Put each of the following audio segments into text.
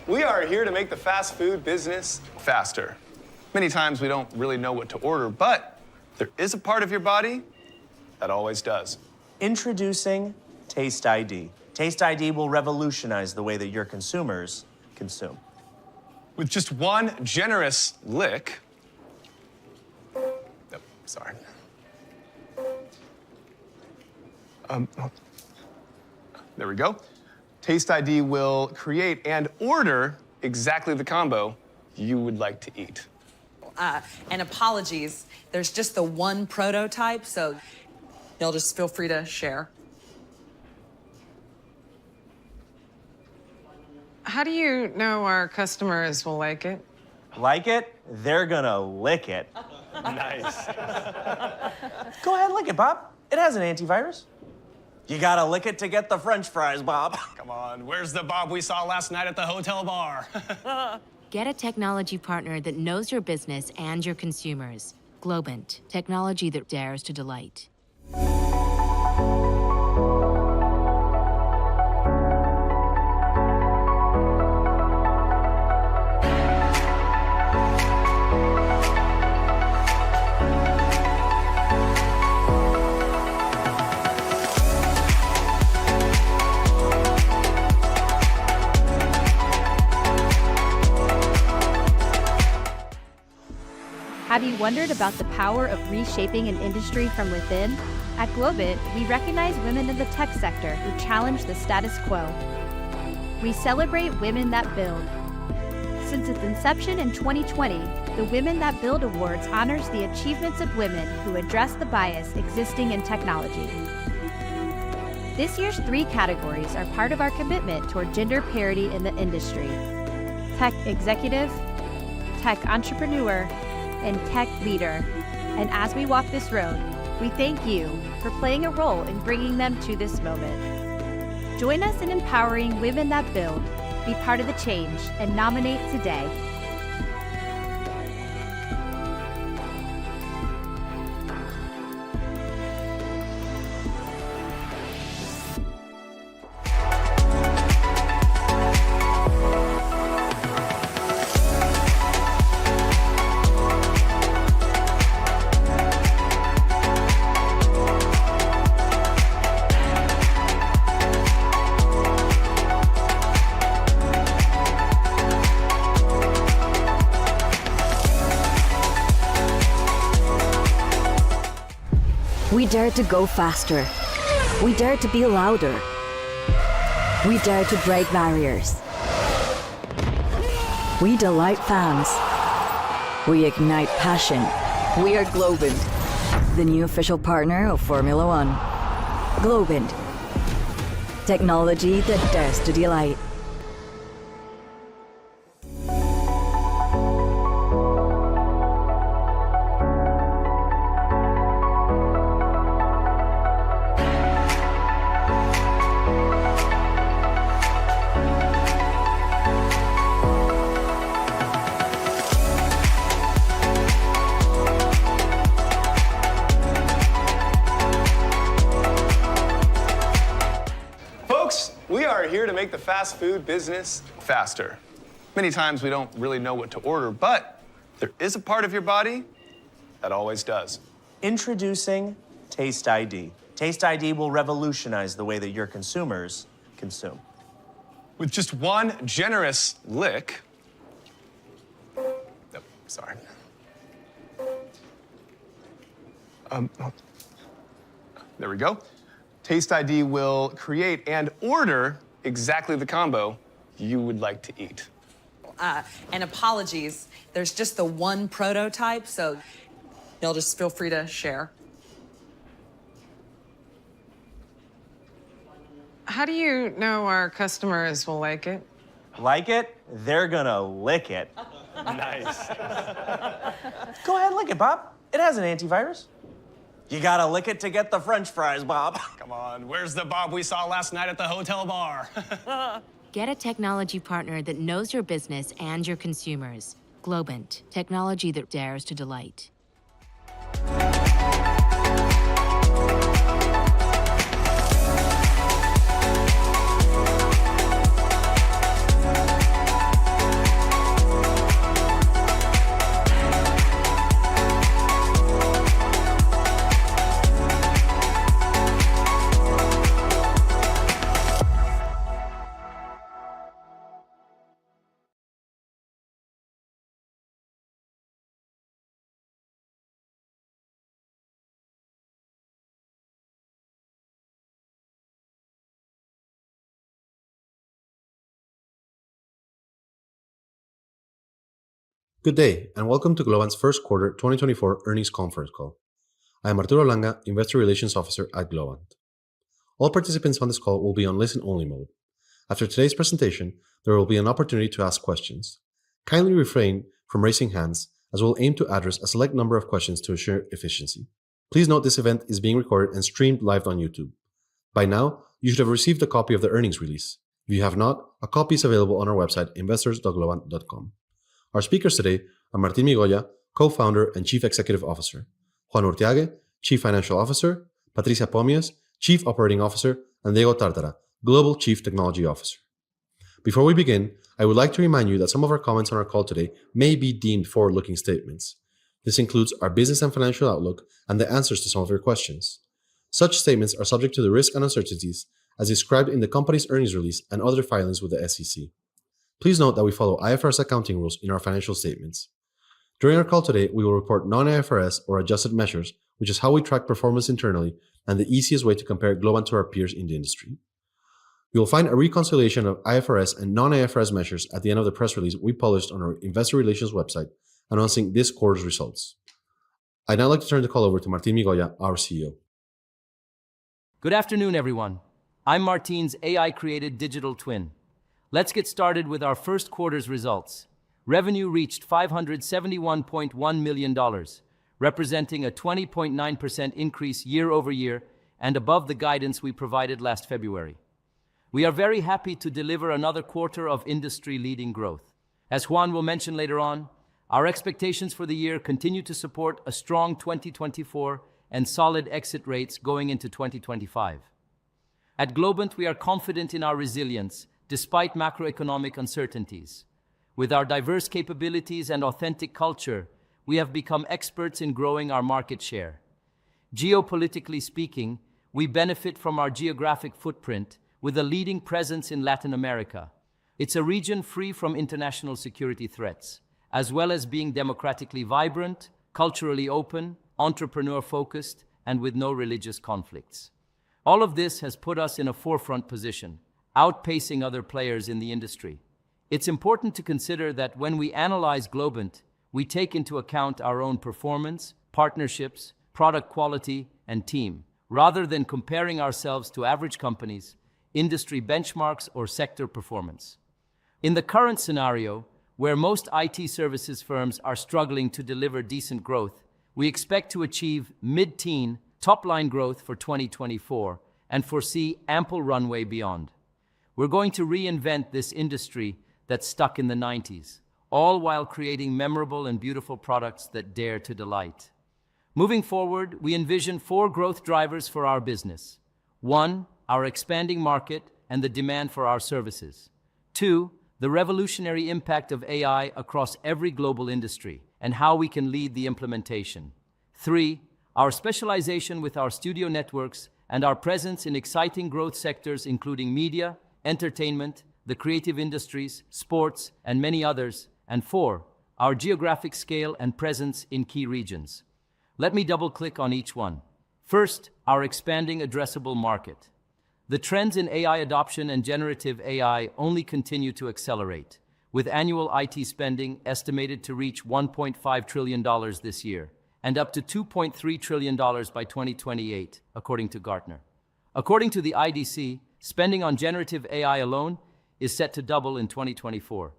we are here to make the fast food business faster. Many times we don't really know what to order, but there is a part of your body that always does. Introducing Taste ID. Taste ID will revolutionize the way that your consumers consume. With just one generous lick, sorry. There we go. Taste ID will create and order exactly the combo you would like to eat. And apologies, there's just the one prototype, so you'll just feel free to share. How do you know our customers will like it? Like it? They're gonna lick it. Nice. Go ahead, lick it, Bob. It has an antivirus. You gotta lick it to get the French fries, Bob. Come on, where's the Bob we saw last night at the hotel bar? Get a technology partner that knows your business and your consumers. Globant, technology that dares to delight. Have you wondered about the power of reshaping an industry from within? At Globant, we recognize women in the tech sector who challenge the status quo. We celebrate women that build. Since its inception in 2020, the Women That Build Awards honors the achievements of women who address the bias existing in technology. This year's 3 categories are part of our commitment toward gender parity in the industry: tech executive, tech entrepreneur, and tech leader. And as we walk this road, we thank you for playing a role in bringing them to this moment. Join us in empowering women that build. Be part of the change and nominate today. We dare to go faster. We dare to be louder. We dare to break barriers. We delight fans. We ignite passion. We are Globant, the new official partner of Formula One. Globant, technology that dares to delight. We are here to make the fast food business faster. Many times we don't really know what to order, but there is a part of your body that always does. Introducing Taste ID. Taste ID will revolutionize the way that your consumers consume. With just one generous lick, sorry. There we go. Taste ID will create and order exactly the combo you would like to eat. And apologies, there's just the one prototype, so you'll just feel free to share. How do you know our customers will like it? Like it? They're gonna lick it. Nice. Go ahead, lick it, Bob. It has an antivirus. You gotta lick it to get the French fries, Bob. Come on, where's the Bob we saw last night at the hotel bar? Get a technology partner that knows your business and your consumers. Globant, technology that dares to delight. Good day, and welcome to Globant's first quarter 2024 earnings conference call. I am Arturo Langa, Investor Relations Officer at Globant. All participants on this call will be on listen-only mode. After today's presentation, there will be an opportunity to ask questions. Kindly refrain from raising hands, as we'll aim to address a select number of questions to ensure efficiency. Please note this event is being recorded and streamed live on YouTube. By now, you should have received a copy of the earnings release. If you have not, a copy is available on our website, investors.globant.com. Our speakers today are Martín Migoya, Co-founder and Chief Executive Officer, Juan Urtiague, Chief Financial Officer, Patricia Pomias, Chief Operating Officer, and Diego Tartara, Global Chief Technology Officer. Before we begin, I would like to remind you that some of our comments on our call today may be deemed forward-looking statements. This includes our business and financial outlook and the answers to some of your questions. Such statements are subject to the risks and uncertainties as described in the company's earnings release and other filings with the SEC. Please note that we follow IFRS accounting rules in our financial statements. During our call today, we will report non-IFRS or adjusted measures, which is how we track performance internally and the easiest way to compare Globant to our peers in the industry. You will find a reconciliation of IFRS and non-IFRS measures at the end of the press release we published on our Investor Relations website announcing this quarter's results. I'd now like to turn the call over to Martín Migoya, our CEO. Good afternoon, everyone. I'm Martin's AI-created digital twin. Let's get started with our first quarter's results. Revenue reached $571.1 million, representing a 20.9% increase year over year and above the guidance we provided last February. We are very happy to deliver another quarter of industry-leading growth. As Juan will mention later on, our expectations for the year continue to support a strong 2024 and solid exit rates going into 2025. At Globant, we are confident in our resilience despite macroeconomic uncertainties. With our diverse capabilities and authentic culture, we have become experts in growing our market share. Geopolitically speaking, we benefit from our geographic footprint with a leading presence in Latin America. It's a region free from international security threats, as well as being democratically vibrant, culturally open, entrepreneur-focused, and with no religious conflicts. All of this has put us in a forefront position, outpacing other players in the industry. It's important to consider that when we analyze Globant, we take into account our own performance, partnerships, product quality, and team, rather than comparing ourselves to average companies, industry benchmarks, or sector performance. In the current scenario, where most IT services firms are struggling to deliver decent growth, we expect to achieve mid-teen top-line growth for 2024 and foresee ample runway beyond. We're going to reinvent this industry that's stuck in the 90s, all while creating memorable and beautiful products that dare to delight. Moving forward, we envision 4 growth drivers for our business. 1, our expanding market and the demand for our services. 2, the revolutionary impact of AI across every global industry and how we can lead the implementation. 3, our specialization with our studio networks and our presence in exciting growth sectors including media, entertainment, the creative industries, sports, and many others. And 4, our geographic scale and presence in key regions. Let me double-click on each one. First, our expanding addressable market. The trends in AI adoption and generative AI only continue to accelerate, with annual IT spending estimated to reach $1.5 trillion this year, and up to $2.3 trillion by 2028, according to Gartner. According to the IDC, spending on generative AI alone is set to double in 2024.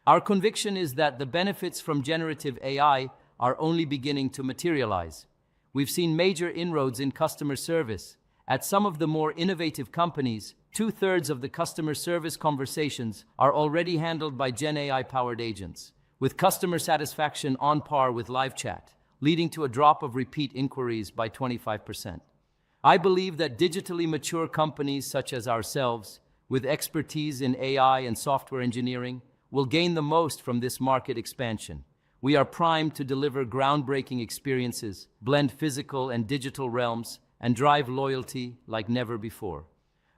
Our conviction is that the benefits from generative AI are only beginning to materialize. We've seen major inroads in customer service. At some of the more innovative companies, 2/3 of the customer service conversations are already handled by Gen AI-powered agents, with customer satisfaction on par with live chat, leading to a drop of repeat inquiries by 25%. I believe that digitally mature companies such as ourselves, with expertise in AI and software engineering, will gain the most from this market expansion. We are primed to deliver groundbreaking experiences, blend physical and digital realms, and drive loyalty like never before.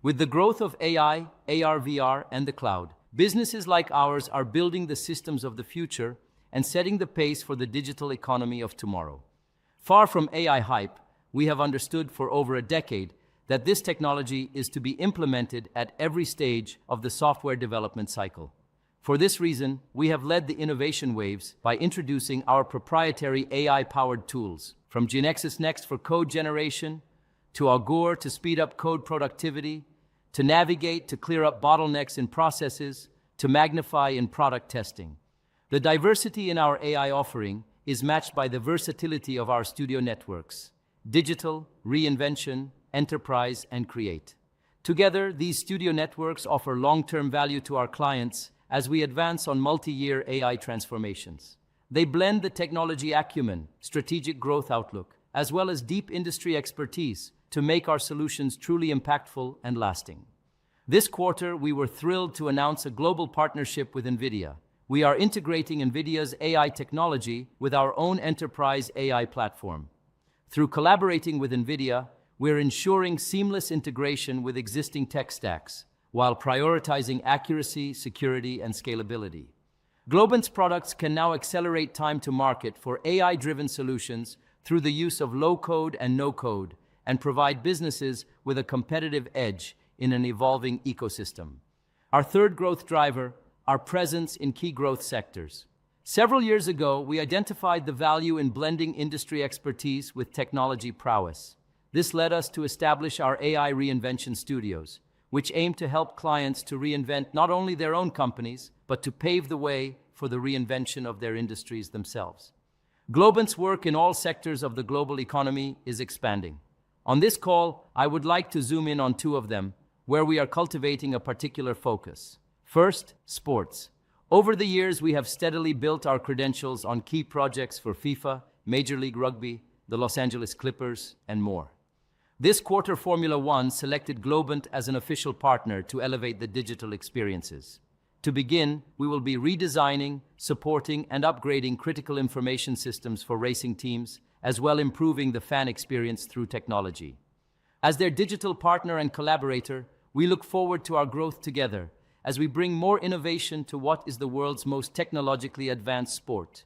With the growth of AI, AR/VR, and the cloud, businesses like ours are building the systems of the future and setting the pace for the digital economy of tomorrow. Far from AI hype, we have understood for over a decade that this technology is to be implemented at every stage of the software development cycle. For this reason, we have led the innovation waves by introducing our proprietary AI-powered tools, from GeneXus Next for code generation, to Augur to speed up code productivity, to Navigate to clear up bottlenecks in processes, to Magnify in product testing. The diversity in our AI offering is matched by the versatility of our studio networks: digital, reinvention, enterprise, and create. Together, these studio networks offer long-term value to our clients as we advance on multi-year AI transformations. They blend the technology acumen, strategic growth outlook, as well as deep industry expertise to make our solutions truly impactful and lasting. This quarter, we were thrilled to announce a global partnership with NVIDIA. We are integrating NVIDIA's AI technology with our own enterprise AI platform. Through collaborating with NVIDIA, we're ensuring seamless integration with existing tech stacks, while prioritizing accuracy, security, and scalability. Globant's products can now accelerate time to market for AI-driven solutions through the use of low-code and no-code, and provide businesses with a competitive edge in an evolving ecosystem. Our third growth driver, our presence in key growth sectors. Several years ago, we identified the value in blending industry expertise with technology prowess. This led us to establish our AI reinvention studios, which aim to help clients to reinvent not only their own companies, but to pave the way for the reinvention of their industries themselves. Globant's work in all sectors of the global economy is expanding. On this call, I would like to zoom in on two of them, where we are cultivating a particular focus. First, sports. Over the years, we have steadily built our credentials on key projects for FIFA, Major League Rugby, the Los Angeles Clippers, and more. This quarter, Formula One selected Globant as an official partner to elevate the digital experiences. To begin, we will be redesigning, supporting, and upgrading critical information systems for racing teams, as well improving the fan experience through technology. As their digital partner and collaborator, we look forward to our growth together as we bring more innovation to what is the world's most technologically advanced sport.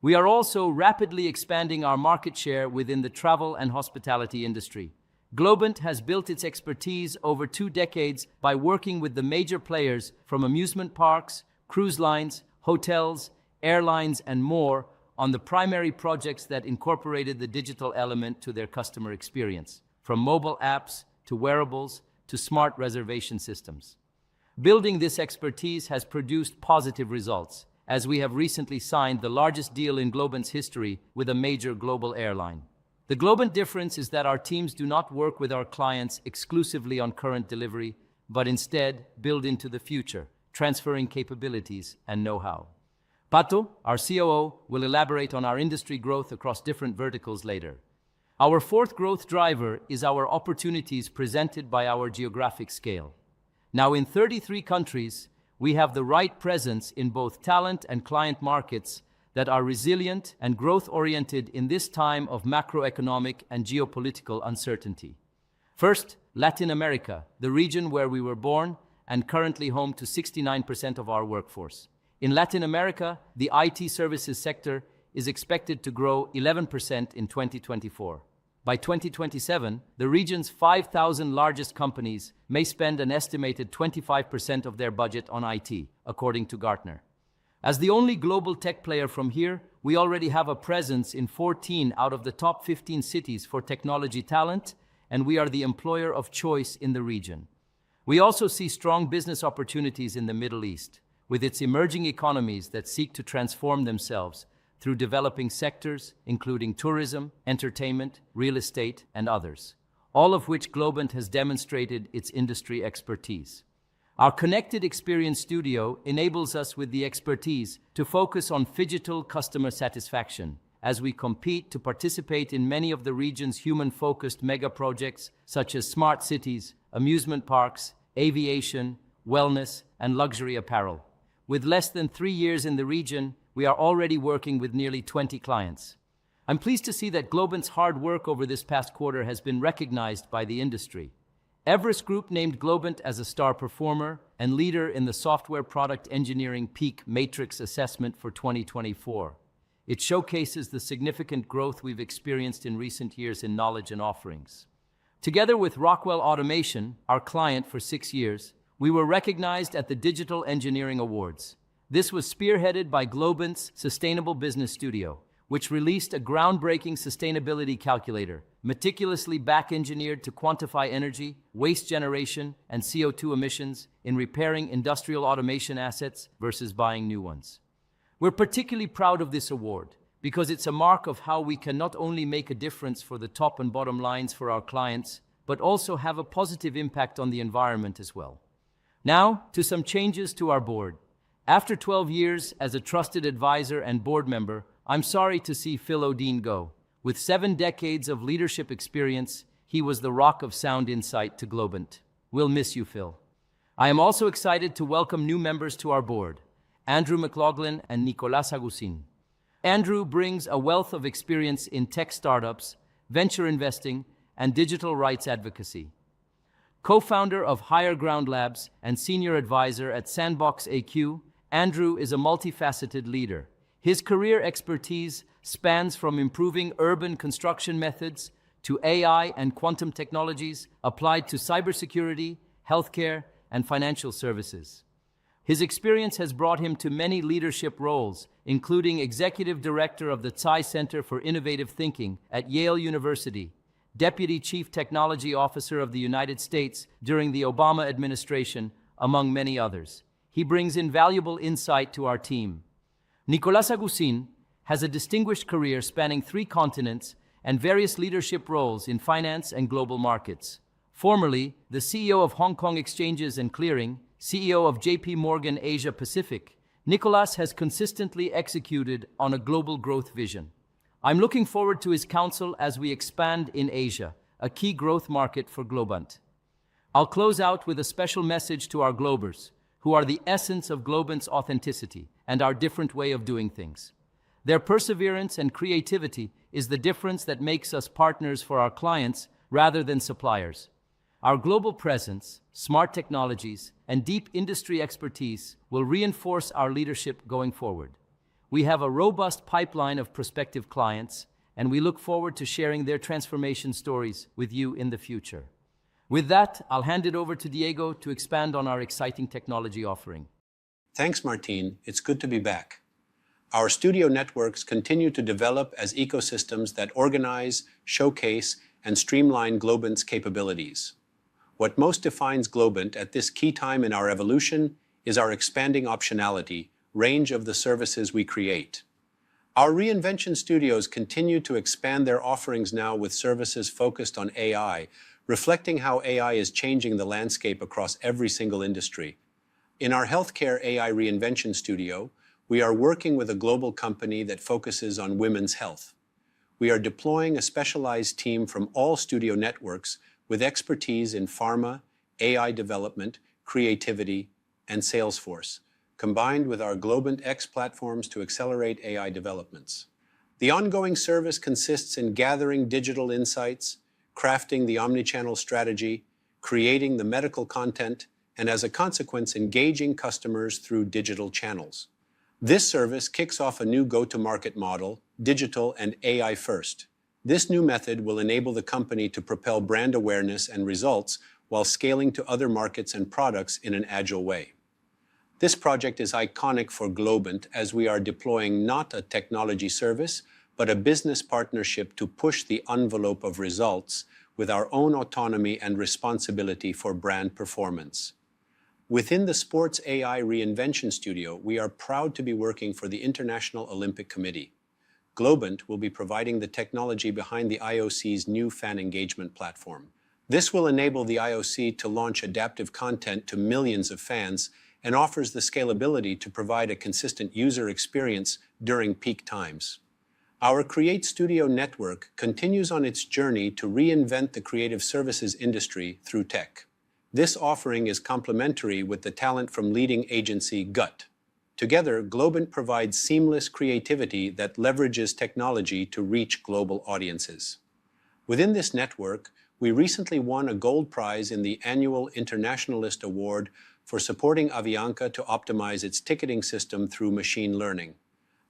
We are also rapidly expanding our market share within the travel and hospitality industry. Globant has built its expertise over 2 decades by working with the major players from amusement parks, cruise lines, hotels, airlines, and more on the primary projects that incorporated the digital element to their customer experience, from mobile apps to wearables to smart reservation systems. Building this expertise has produced positive results, as we have recently signed the largest deal in Globant's history with a major global airline. The Globant difference is that our teams do not work with our clients exclusively on current delivery, but instead build into the future, transferring capabilities and know-how. Pato, our COO, will elaborate on our industry growth across different verticals later. Our fourth growth driver is our opportunities presented by our geographic scale. Now, in 33 countries, we have the right presence in both talent and client markets that are resilient and growth-oriented in this time of macroeconomic and geopolitical uncertainty. First, Latin America, the region where we were born and currently home to 69% of our workforce. In Latin America, the IT services sector is expected to grow 11% in 2024. By 2027, the region's 5,000 largest companies may spend an estimated 25% of their budget on IT, according to Gartner. As the only global tech player from here, we already have a presence in 14 out of the top 15 cities for technology talent, and we are the employer of choice in the region. We also see strong business opportunities in the Middle East, with its emerging economies that seek to transform themselves through developing sectors, including tourism, entertainment, real estate, and others, all of which Globant has demonstrated its industry expertise. Our Connected Experience Studio enables us with the expertise to focus on phygital customer satisfaction as we compete to participate in many of the region's human-focused mega projects such as smart cities, amusement parks, aviation, wellness, and luxury apparel. With less than 3 years in the region, we are already working with nearly 20 clients. I'm pleased to see that Globant's hard work over this past quarter has been recognized by the industry. Everest Group named Globant as a star performer and leader in the Software Product Engineering Peak Matrix Assessment for 2024. It showcases the significant growth we've experienced in recent years in knowledge and offerings. Together with Rockwell Automation, our client for 6 years, we were recognized at the Digital Engineering Awards. This was spearheaded by Globant's Sustainable Business Studio, which released a groundbreaking sustainability calculator, meticulously back-engineered to quantify energy, waste generation, and CO2 emissions in repairing industrial automation assets versus buying new ones. We're particularly proud of this award because it's a mark of how we can not only make a difference for the top and bottom lines for our clients, but also have a positive impact on the environment as well. Now, to some changes to our board. After 12 years as a trusted advisor and board member, I'm sorry to see Phil Odeen go. With 7 decades of leadership experience, he was the rock of sound insight to Globant. We'll miss you, Phil. I am also excited to welcome new members to our board, Andrew McLaughlin and Nicolas Agustin. Andrew brings a wealth of experience in tech startups, venture investing, and digital rights advocacy. Co-founder of Higher Ground Labs and senior advisor at Sandbox AQ, Andrew is a multifaceted leader. His career expertise spans from improving urban construction methods to AI and quantum technologies applied to cybersecurity, healthcare, and financial services. His experience has brought him to many leadership roles, including Executive Director of the Tsai Center for Innovative Thinking at Yale University, Deputy Chief Technology Officer of the United States during the Obama administration, among many others. He brings invaluable insight to our team. Nicolas Agustin has a distinguished career spanning 3 continents and various leadership roles in finance and global markets. Formerly the CEO of Hong Kong Exchanges and Clearing, CEO of JP Morgan Asia Pacific, Nicolas has consistently executed on a global growth vision. I'm looking forward to his counsel as we expand in Asia, a key growth market for Globant. I'll close out with a special message to our Globers, who are the essence of Globant's authenticity and our different way of doing things. Their perseverance and creativity is the difference that makes us partners for our clients rather than suppliers. Our global presence, smart technologies, and deep industry expertise will reinforce our leadership going forward. We have a robust pipeline of prospective clients, and we look forward to sharing their transformation stories with you in the future. With that, I'll hand it over to Diego to expand on our exciting technology offering. Thanks, Martin. It's good to be back. Our studio networks continue to develop as ecosystems that organize, showcase, and streamline Globant's capabilities. What most defines Globant at this key time in our evolution is our expanding optionality, range of the services we create. Our reinvention studios continue to expand their offerings now with services focused on AI, reflecting how AI is changing the landscape across every single industry. In our healthcare AI reinvention studio, we are working with a global company that focuses on women's health. We are deploying a specialized team from all studio networks with expertise in pharma, AI development, creativity, and Salesforce, combined with our Globant X platforms to accelerate AI developments. The ongoing service consists in gathering digital insights, crafting the omnichannel strategy, creating the medical content, and as a consequence, engaging customers through digital channels. This service kicks off a new go-to-market model, digital and AI first. This new method will enable the company to propel brand awareness and results while scaling to other markets and products in an agile way. This project is iconic for Globant as we are deploying not a technology service, but a business partnership to push the envelope of results with our own autonomy and responsibility for brand performance. Within the Sports AI Reinvention Studio, we are proud to be working for the International Olympic Committee. Globant will be providing the technology behind the IOC's new fan engagement platform. This will enable the IOC to launch adaptive content to millions of fans and offers the scalability to provide a consistent user experience during peak times. Our Create Studio network continues on its journey to reinvent the creative services industry through tech. This offering is complementary with the talent from leading agency GUT. Together, Globant provides seamless creativity that leverages technology to reach global audiences. Within this network, we recently won a gold prize in the annual Internationalist Award for supporting Avianca to optimize its ticketing system through machine learning.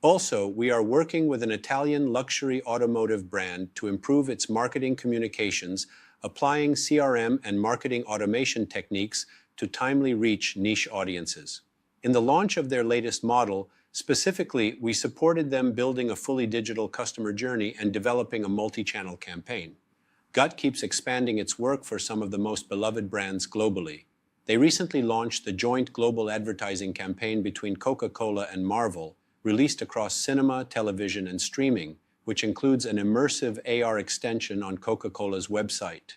Also, we are working with an Italian luxury automotive brand to improve its marketing communications, applying CRM and marketing automation techniques to timely reach niche audiences. In the launch of their latest model, specifically, we supported them building a fully digital customer journey and developing a multi-channel campaign. GUT keeps expanding its work for some of the most beloved brands globally. They recently launched the joint global advertising campaign between Coca-Cola and Marvel, released across cinema, television, and streaming, which includes an immersive AR extension on Coca-Cola's website.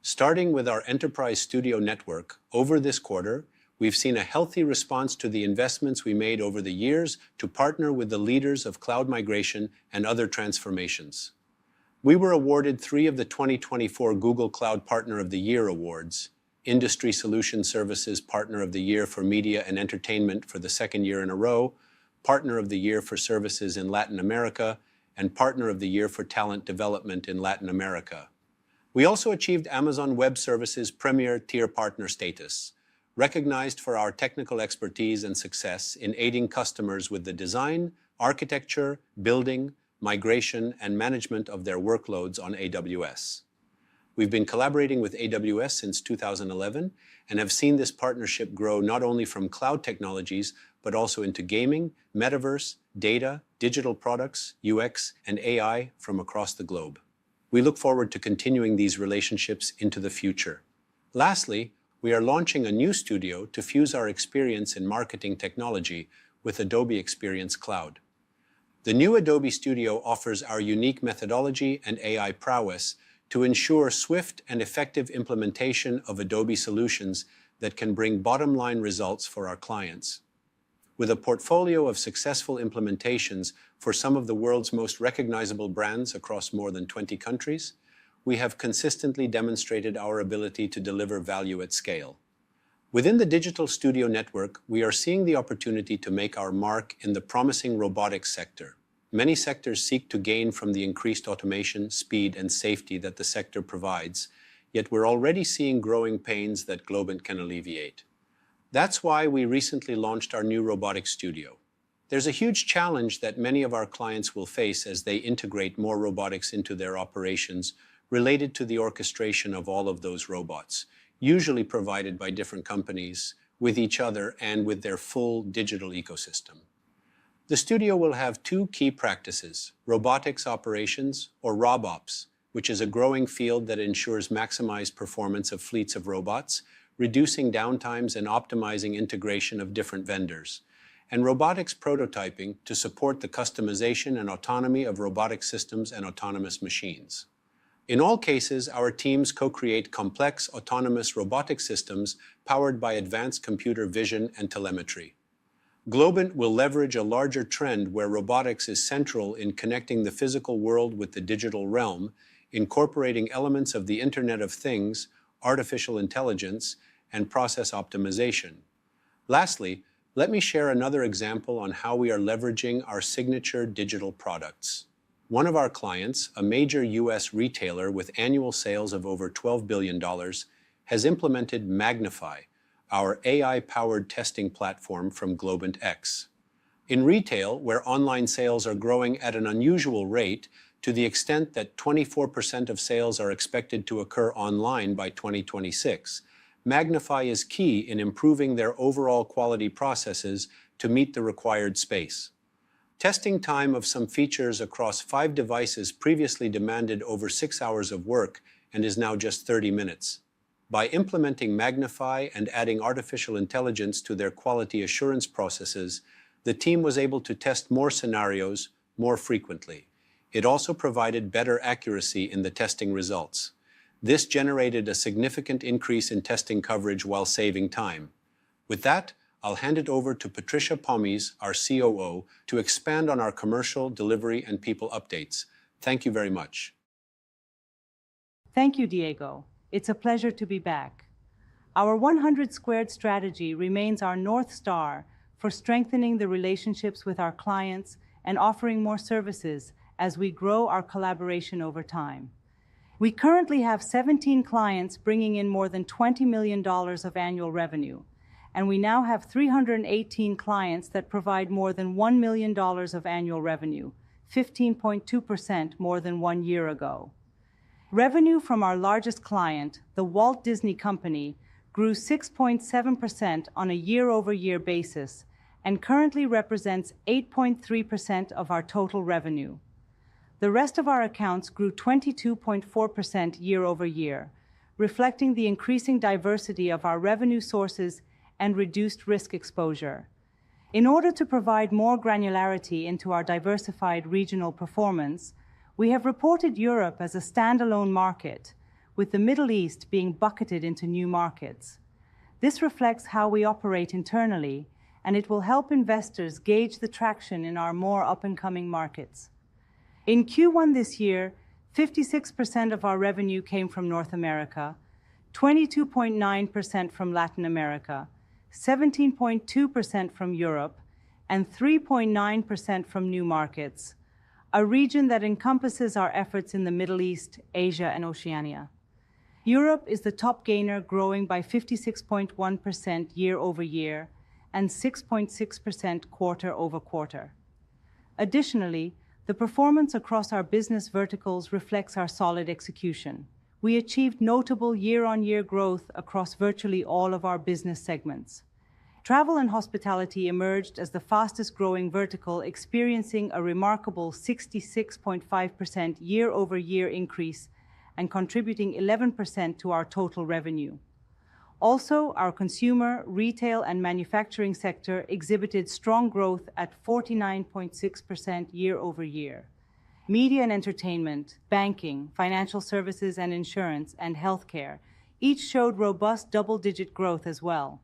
Starting with our enterprise studio network, over this quarter, we've seen a healthy response to the investments we made over the years to partner with the leaders of cloud migration and other transformations. We were awarded 3 of the 2024 Google Cloud Partner of the Year awards, Industry Solution Services Partner of the Year for Media and Entertainment for the second year in a row, Partner of the Year for Services in Latin America, and Partner of the Year for Talent Development in Latin America. We also achieved Amazon Web Services Premier Tier Partner status, recognized for our technical expertise and success in aiding customers with the design, architecture, building, migration, and management of their workloads on AWS. We've been collaborating with AWS since 2011 and have seen this partnership grow not only from cloud technologies, but also into gaming, metaverse, data, digital products, UX, and AI from across the globe. We look forward to continuing these relationships into the future. Lastly, we are launching a new studio to fuse our experience in marketing technology with Adobe Experience Cloud. The new Adobe Studio offers our unique methodology and AI prowess to ensure swift and effective implementation of Adobe solutions that can bring bottom-line results for our clients. With a portfolio of successful implementations for some of the world's most recognizable brands across more than 20 countries, we have consistently demonstrated our ability to deliver value at scale. Within the Digital Studio Network, we are seeing the opportunity to make our mark in the promising robotics sector. Many sectors seek to gain from the increased automation, speed, and safety that the sector provides, yet we're already seeing growing pains that Globant can alleviate. That's why we recently launched our new robotics studio. There's a huge challenge that many of our clients will face as they integrate more robotics into their operations related to the orchestration of all of those robots, usually provided by different companies, with each other and with their full digital ecosystem. The studio will have 2 key practices: robotics operations, or RobOps, which is a growing field that ensures maximized performance of fleets of robots, reducing downtimes and optimizing integration of different vendors, and robotics prototyping to support the customization and autonomy of robotic systems and autonomous machines. In all cases, our teams co-create complex autonomous robotic systems powered by advanced computer vision and telemetry. Globant will leverage a larger trend where robotics is central in connecting the physical world with the digital realm, incorporating elements of the Internet of Things, artificial intelligence, and process optimization. Lastly, let me share another example on how we are leveraging our signature digital products. One of our clients, a major US retailer with annual sales of over $12 billion, has implemented Magnify, our AI-powered testing platform from Globant X. In retail, where online sales are growing at an unusual rate, to the extent that 24% of sales are expected to occur online by 2026, Magnify is key in improving their overall quality processes to meet the required space. Testing time of some features across 5 devices previously demanded over 6 hours of work and is now just 30 minutes. By implementing Magnify and adding artificial intelligence to their quality assurance processes, the team was able to test more scenarios more frequently. It also provided better accuracy in the testing results. This generated a significant increase in testing coverage while saving time. With that, I'll hand it over to Patricia Pommies, our COO, to expand on our commercial, delivery, and people updates. Thank you very much. Thank you, Diego. It's a pleasure to be back. Our 100 Squared strategy remains our North Star for strengthening the relationships with our clients and offering more services as we grow our collaboration over time. We currently have 17 clients bringing in more than $20 million of annual revenue, and we now have 318 clients that provide more than $1 million of annual revenue, 15.2% more than 1 year ago. Revenue from our largest client, the Walt Disney Company, grew 6.7% on a year-over-year basis and currently represents 8.3% of our total revenue. The rest of our accounts grew 22.4% year-over-year, reflecting the increasing diversity of our revenue sources and reduced risk exposure. In order to provide more granularity into our diversified regional performance, we have reported Europe as a standalone market, with the Middle East being bucketed into new markets. This reflects how we operate internally, and it will help investors gauge the traction in our more up-and-coming markets. In Q1 this year, 56% of our revenue came from North America, 22.9% from Latin America, 17.2% from Europe, and 3.9% from new markets, a region that encompasses our efforts in the Middle East, Asia, and Oceania. Europe is the top gainer, growing by 56.1% year-over-year and 6.6% quarter-over-quarter. Additionally, the performance across our business verticals reflects our solid execution. We achieved notable year-on-year growth across virtually all of our business segments. Travel and hospitality emerged as the fastest-growing vertical, experiencing a remarkable 66.5% year-over-year increase and contributing 11% to our total revenue. Also, our consumer, retail, and manufacturing sector exhibited strong growth at 49.6% year-over-year. Media and entertainment, banking, financial services and insurance, and healthcare each showed robust double-digit growth as well.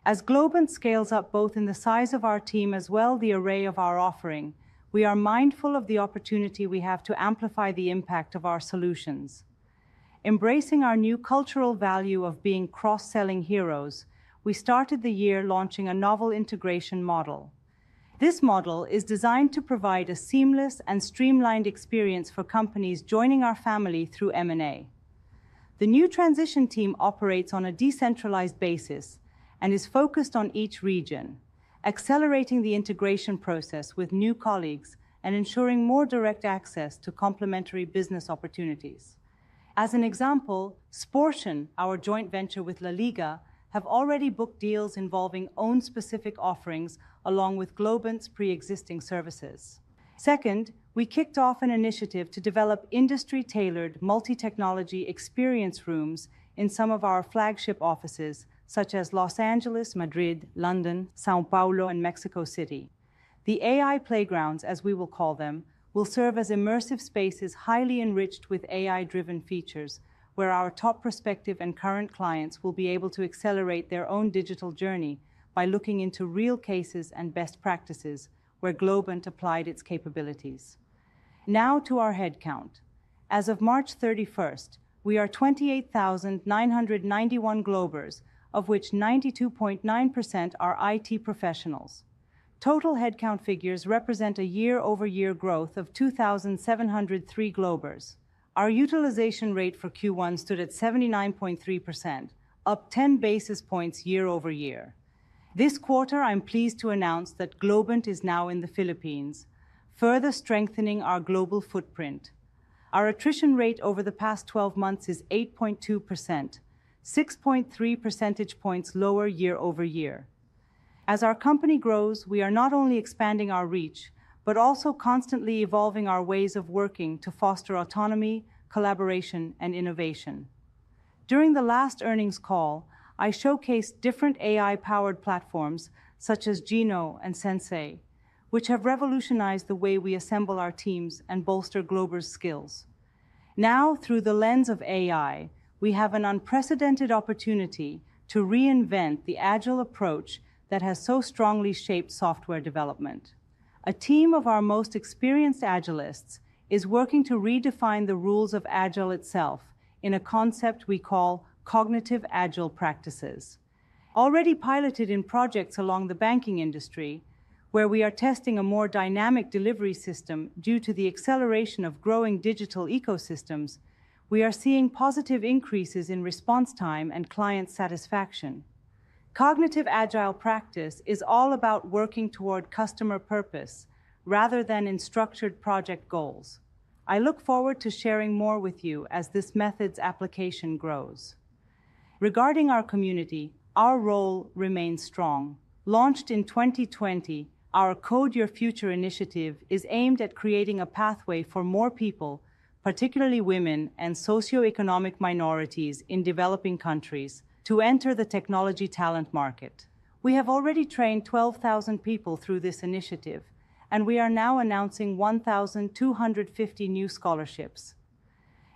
As Globant scales up both in the size of our team as well as the array of our offering, we are mindful of the opportunity we have to amplify the impact of our solutions. Embracing our new cultural value of being cross-selling heroes, we started the year launching a novel integration model. This model is designed to provide a seamless and streamlined experience for companies joining our family through M&A. The new transition team operates on a decentralized basis and is focused on each region, accelerating the integration process with new colleagues and ensuring more direct access to complementary business opportunities. As an example, Sportion, our joint venture with La Liga, have already booked deals involving own specific offerings along with Globant's pre-existing services. Second, we kicked off an initiative to develop industry-tailored multi-technology experience rooms in some of our flagship offices, such as Los Angeles, Madrid, London, São Paulo, and Mexico City. The AI playgrounds, as we will call them, will serve as immersive spaces highly enriched with AI-driven features, where our top prospective and current clients will be able to accelerate their own digital journey by looking into real cases and best practices where Globant applied its capabilities. Now to our headcount. As of March 31st, we are 28,991 Globers, of which 92.9% are IT professionals. Total headcount figures represent a year-over-year growth of 2,703 Globers. Our utilization rate for Q1 stood at 79.3%, up 10 basis points year-over-year. This quarter, I'm pleased to announce that Globant is now in the Philippines, further strengthening our global footprint. Our attrition rate over the past 12 months is 8.2%, 6.3 percentage points lower year-over-year. As our company grows, we are not only expanding our reach, but also constantly evolving our ways of working to foster autonomy, collaboration, and innovation. During the last earnings call, I showcased different AI-powered platforms such as Geno and Sensei, which have revolutionized the way we assemble our teams and bolster Globers' skills. Now, through the lens of AI, we have an unprecedented opportunity to reinvent the agile approach that has so strongly shaped software development. A team of our most experienced agilists is working to redefine the rules of agile itself in a concept we call cognitive agile practices. Already piloted in projects along the banking industry, where we are testing a more dynamic delivery system due to the acceleration of growing digital ecosystems, we are seeing positive increases in response time and client satisfaction. Cognitive agile practice is all about working toward customer purpose rather than in structured project goals. I look forward to sharing more with you as this method's application grows. Regarding our community, our role remains strong. Launched in 2020, our Code Your Future initiative is aimed at creating a pathway for more people, particularly women and socioeconomic minorities in developing countries, to enter the technology talent market. We have already trained 12,000 people through this initiative, and we are now announcing 1,250 new scholarships.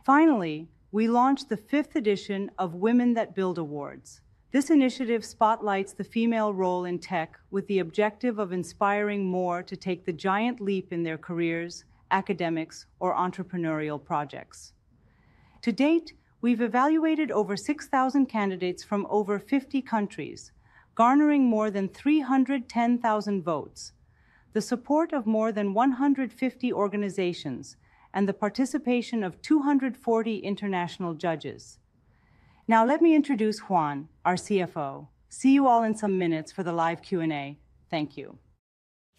Finally, we launched the 5th edition of Women That Build Awards. This initiative spotlights the female role in tech with the objective of inspiring more to take the giant leap in their careers, academics, or entrepreneurial projects. To date, we've evaluated over 6,000 candidates from over 50 countries, garnering more than 310,000 votes, the support of more than 150 organizations, and the participation of 240 international judges. Now let me introduce Juan, our CFO. See you all in some minutes for the live Q&A. Thank you.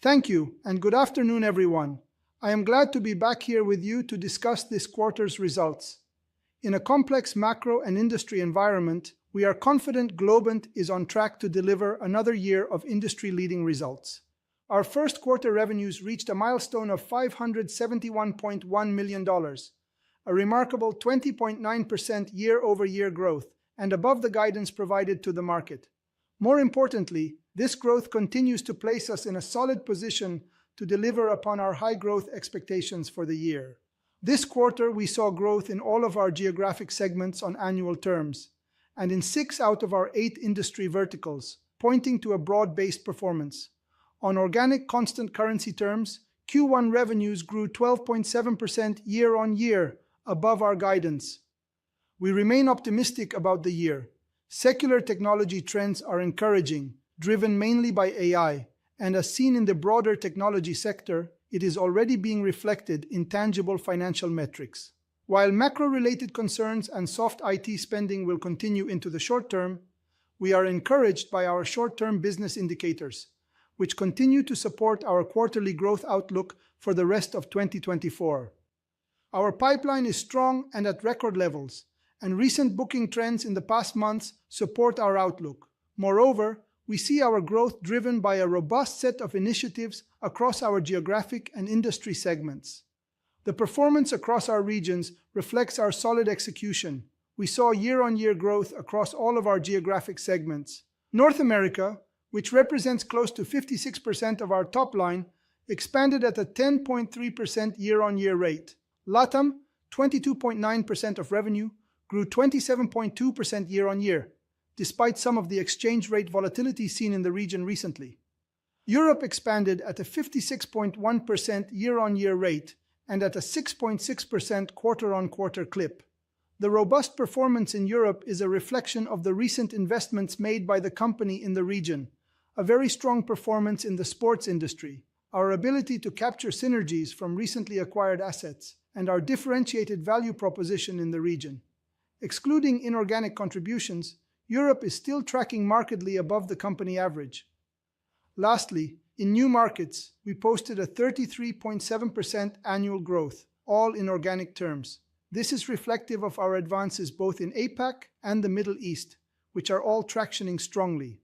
Thank you, and good afternoon, everyone. I am glad to be back here with you to discuss this quarter's results. In a complex macro and industry environment, we are confident Globant is on track to deliver another year of industry-leading results. Our first quarter revenues reached a milestone of $571.1 million, a remarkable 20.9% year-over-year growth, and above the guidance provided to the market. More importantly, this growth continues to place us in a solid position to deliver upon our high growth expectations for the year. This quarter, we saw growth in all of our geographic segments on annual terms, and in 6 out of our 8 industry verticals, pointing to a broad-based performance. On organic constant currency terms, Q1 revenues grew 12.7% year-on-year, above our guidance. We remain optimistic about the year. Secular technology trends are encouraging, driven mainly by AI, and as seen in the broader technology sector, it is already being reflected in tangible financial metrics. While macro-related concerns and soft IT spending will continue into the short term, we are encouraged by our short-term business indicators, which continue to support our quarterly growth outlook for the rest of 2024. Our pipeline is strong and at record levels, and recent booking trends in the past months support our outlook. Moreover, we see our growth driven by a robust set of initiatives across our geographic and industry segments. The performance across our regions reflects our solid execution. We saw year-on-year growth across all of our geographic segments. North America, which represents close to 56% of our top line, expanded at a 10.3% year-on-year rate. LATAM, 22.9% of revenue, grew 27.2% year-on-year, despite some of the exchange rate volatility seen in the region recently. Europe expanded at a 56.1% year-on-year rate and at a 6.6% quarter-on-quarter clip. The robust performance in Europe is a reflection of the recent investments made by the company in the region, a very strong performance in the sports industry, our ability to capture synergies from recently acquired assets, and our differentiated value proposition in the region. Excluding inorganic contributions, Europe is still tracking markedly above the company average. Lastly, in new markets, we posted a 33.7% annual growth, all in organic terms. This is reflective of our advances both in APAC and the Middle East, which are all tractioning strongly.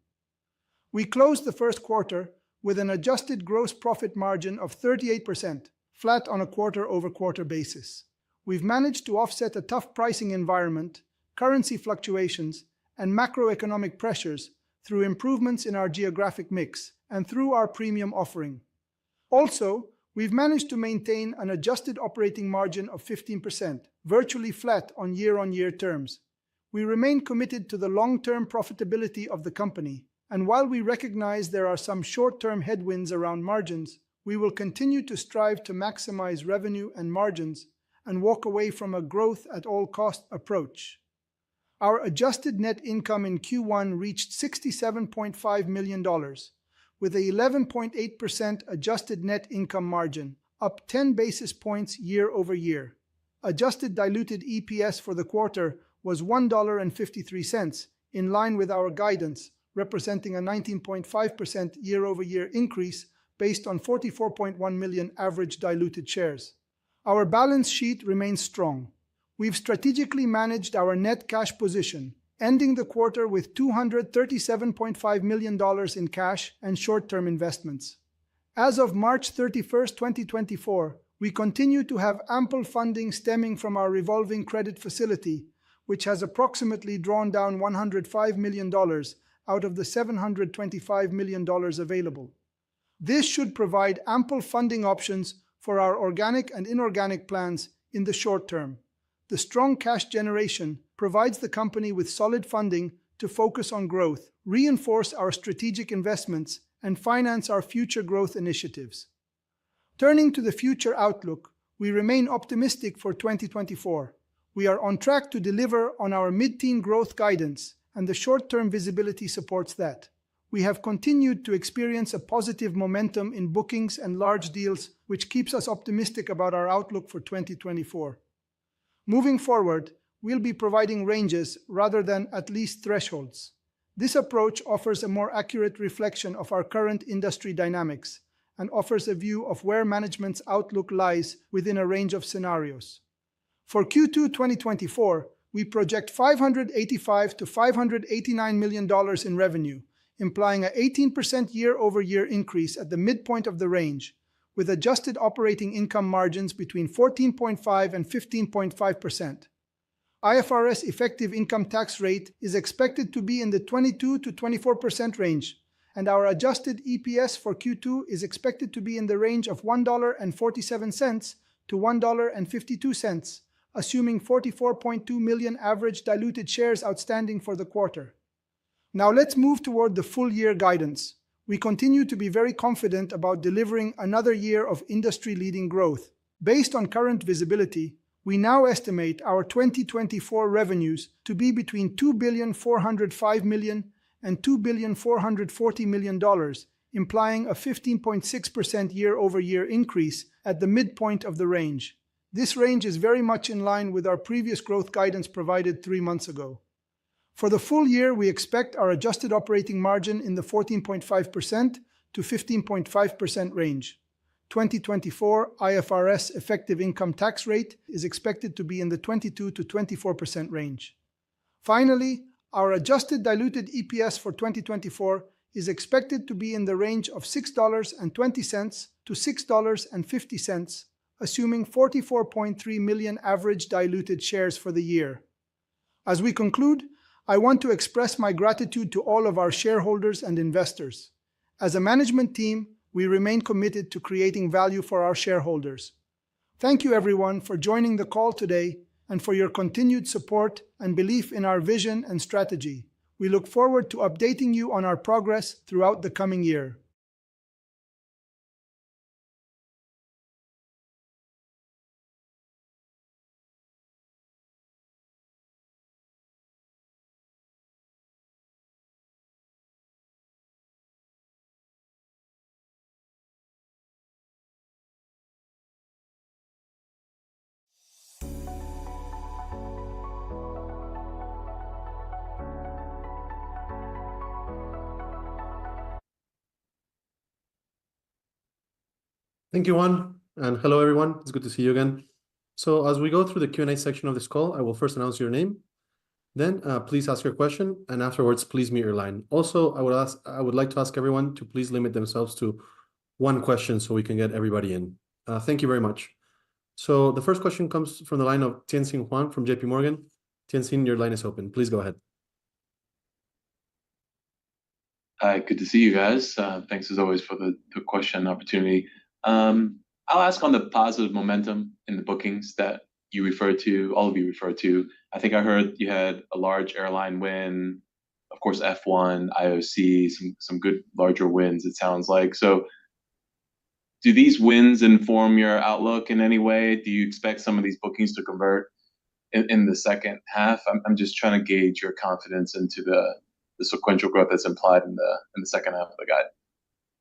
We closed the first quarter with an adjusted gross profit margin of 38%, flat on a quarter-over-quarter basis. We've managed to offset a tough pricing environment, currency fluctuations, and macroeconomic pressures through improvements in our geographic mix and through our premium offering. Also, we've managed to maintain an adjusted operating margin of 15%, virtually flat on year-on-year terms. We remain committed to the long-term profitability of the company, and while we recognize there are some short-term headwinds around margins, we will continue to strive to maximize revenue and margins and walk away from a growth-at-all-cost approach. Our adjusted net income in Q1 reached $67.5 million, with an 11.8% adjusted net income margin, up 10 basis points year-over-year. Adjusted diluted EPS for the quarter was $1.53, in line with our guidance, representing a 19.5% year-over-year increase based on 44.1 million average diluted shares. Our balance sheet remains strong. We've strategically managed our net cash position, ending the quarter with $237.5 million in cash and short-term investments. As of March 31, 2024, we continue to have ample funding stemming from our revolving credit facility, which has approximately drawn down $105 million out of the $725 million available. This should provide ample funding options for our organic and inorganic plans in the short term. The strong cash generation provides the company with solid funding to focus on growth, reinforce our strategic investments, and finance our future growth initiatives. Turning to the future outlook, we remain optimistic for 2024. We are on track to deliver on our mid-teen growth guidance, and the short-term visibility supports that. We have continued to experience a positive momentum in bookings and large deals, which keeps us optimistic about our outlook for 2024. Moving forward, we'll be providing ranges rather than at least thresholds. This approach offers a more accurate reflection of our current industry dynamics and offers a view of where management's outlook lies within a range of scenarios. For Q2 2024, we project $585 to $589 million in revenue, implying an 18% year-over-year increase at the midpoint of the range, with adjusted operating income margins between 14.5% and 15.5%. IFRS effective income tax rate is expected to be in the 22 to 24% range, and our adjusted EPS for Q2 is expected to be in the range of $1.47 to $1.52, assuming 44.2 million average diluted shares outstanding for the quarter. Now let's move toward the full-year guidance. We continue to be very confident about delivering another year of industry-leading growth. Based on current visibility, we now estimate our 2024 revenues to be between $2,405 million and $2,440 million, implying a 15.6% year-over-year increase at the midpoint of the range. This range is very much in line with our previous growth guidance provided 3 months ago. For the full year, we expect our adjusted operating margin in the 14.5% to 15.5% range. 2024 IFRS effective income tax rate is expected to be in the 22 to 24% range. Finally, our adjusted diluted EPS for 2024 is expected to be in the range of $6.20 to $6.50, assuming 44.3 million average diluted shares for the year. As we conclude, I want to express my gratitude to all of our shareholders and investors. As a management team, we remain committed to creating value for our shareholders. Thank you everyone for joining the call today and for your continued support and belief in our vision and strategy. We look forward to updating you on our progress throughout the coming year. Thank you, Juan, and hello, everyone. It's good to see you again. So as we go through the Q&A section of this call, I will first announce your name. Then please ask your question, and afterwards, please mute your line. Also, I would like to ask everyone to please limit themselves to one question so we can get everybody in. Thank you very much. So the first question comes from the line of Tien-Tsin Huang from JP Morgan. Tien-Tsin, your line is open. Please go ahead. Hi, good to see you guys. Thanks as always for the question opportunity. I'll ask on the positive momentum in the bookings that you referred to, all of you referred to. I think I heard you had a large airline win, of course, F1, IOC, some good larger wins, it sounds like. So do these wins inform your outlook in any way? Do you expect some of these bookings to convert in the second half? I'm just trying to gauge your confidence into the sequential growth that's implied in the second half of the guide.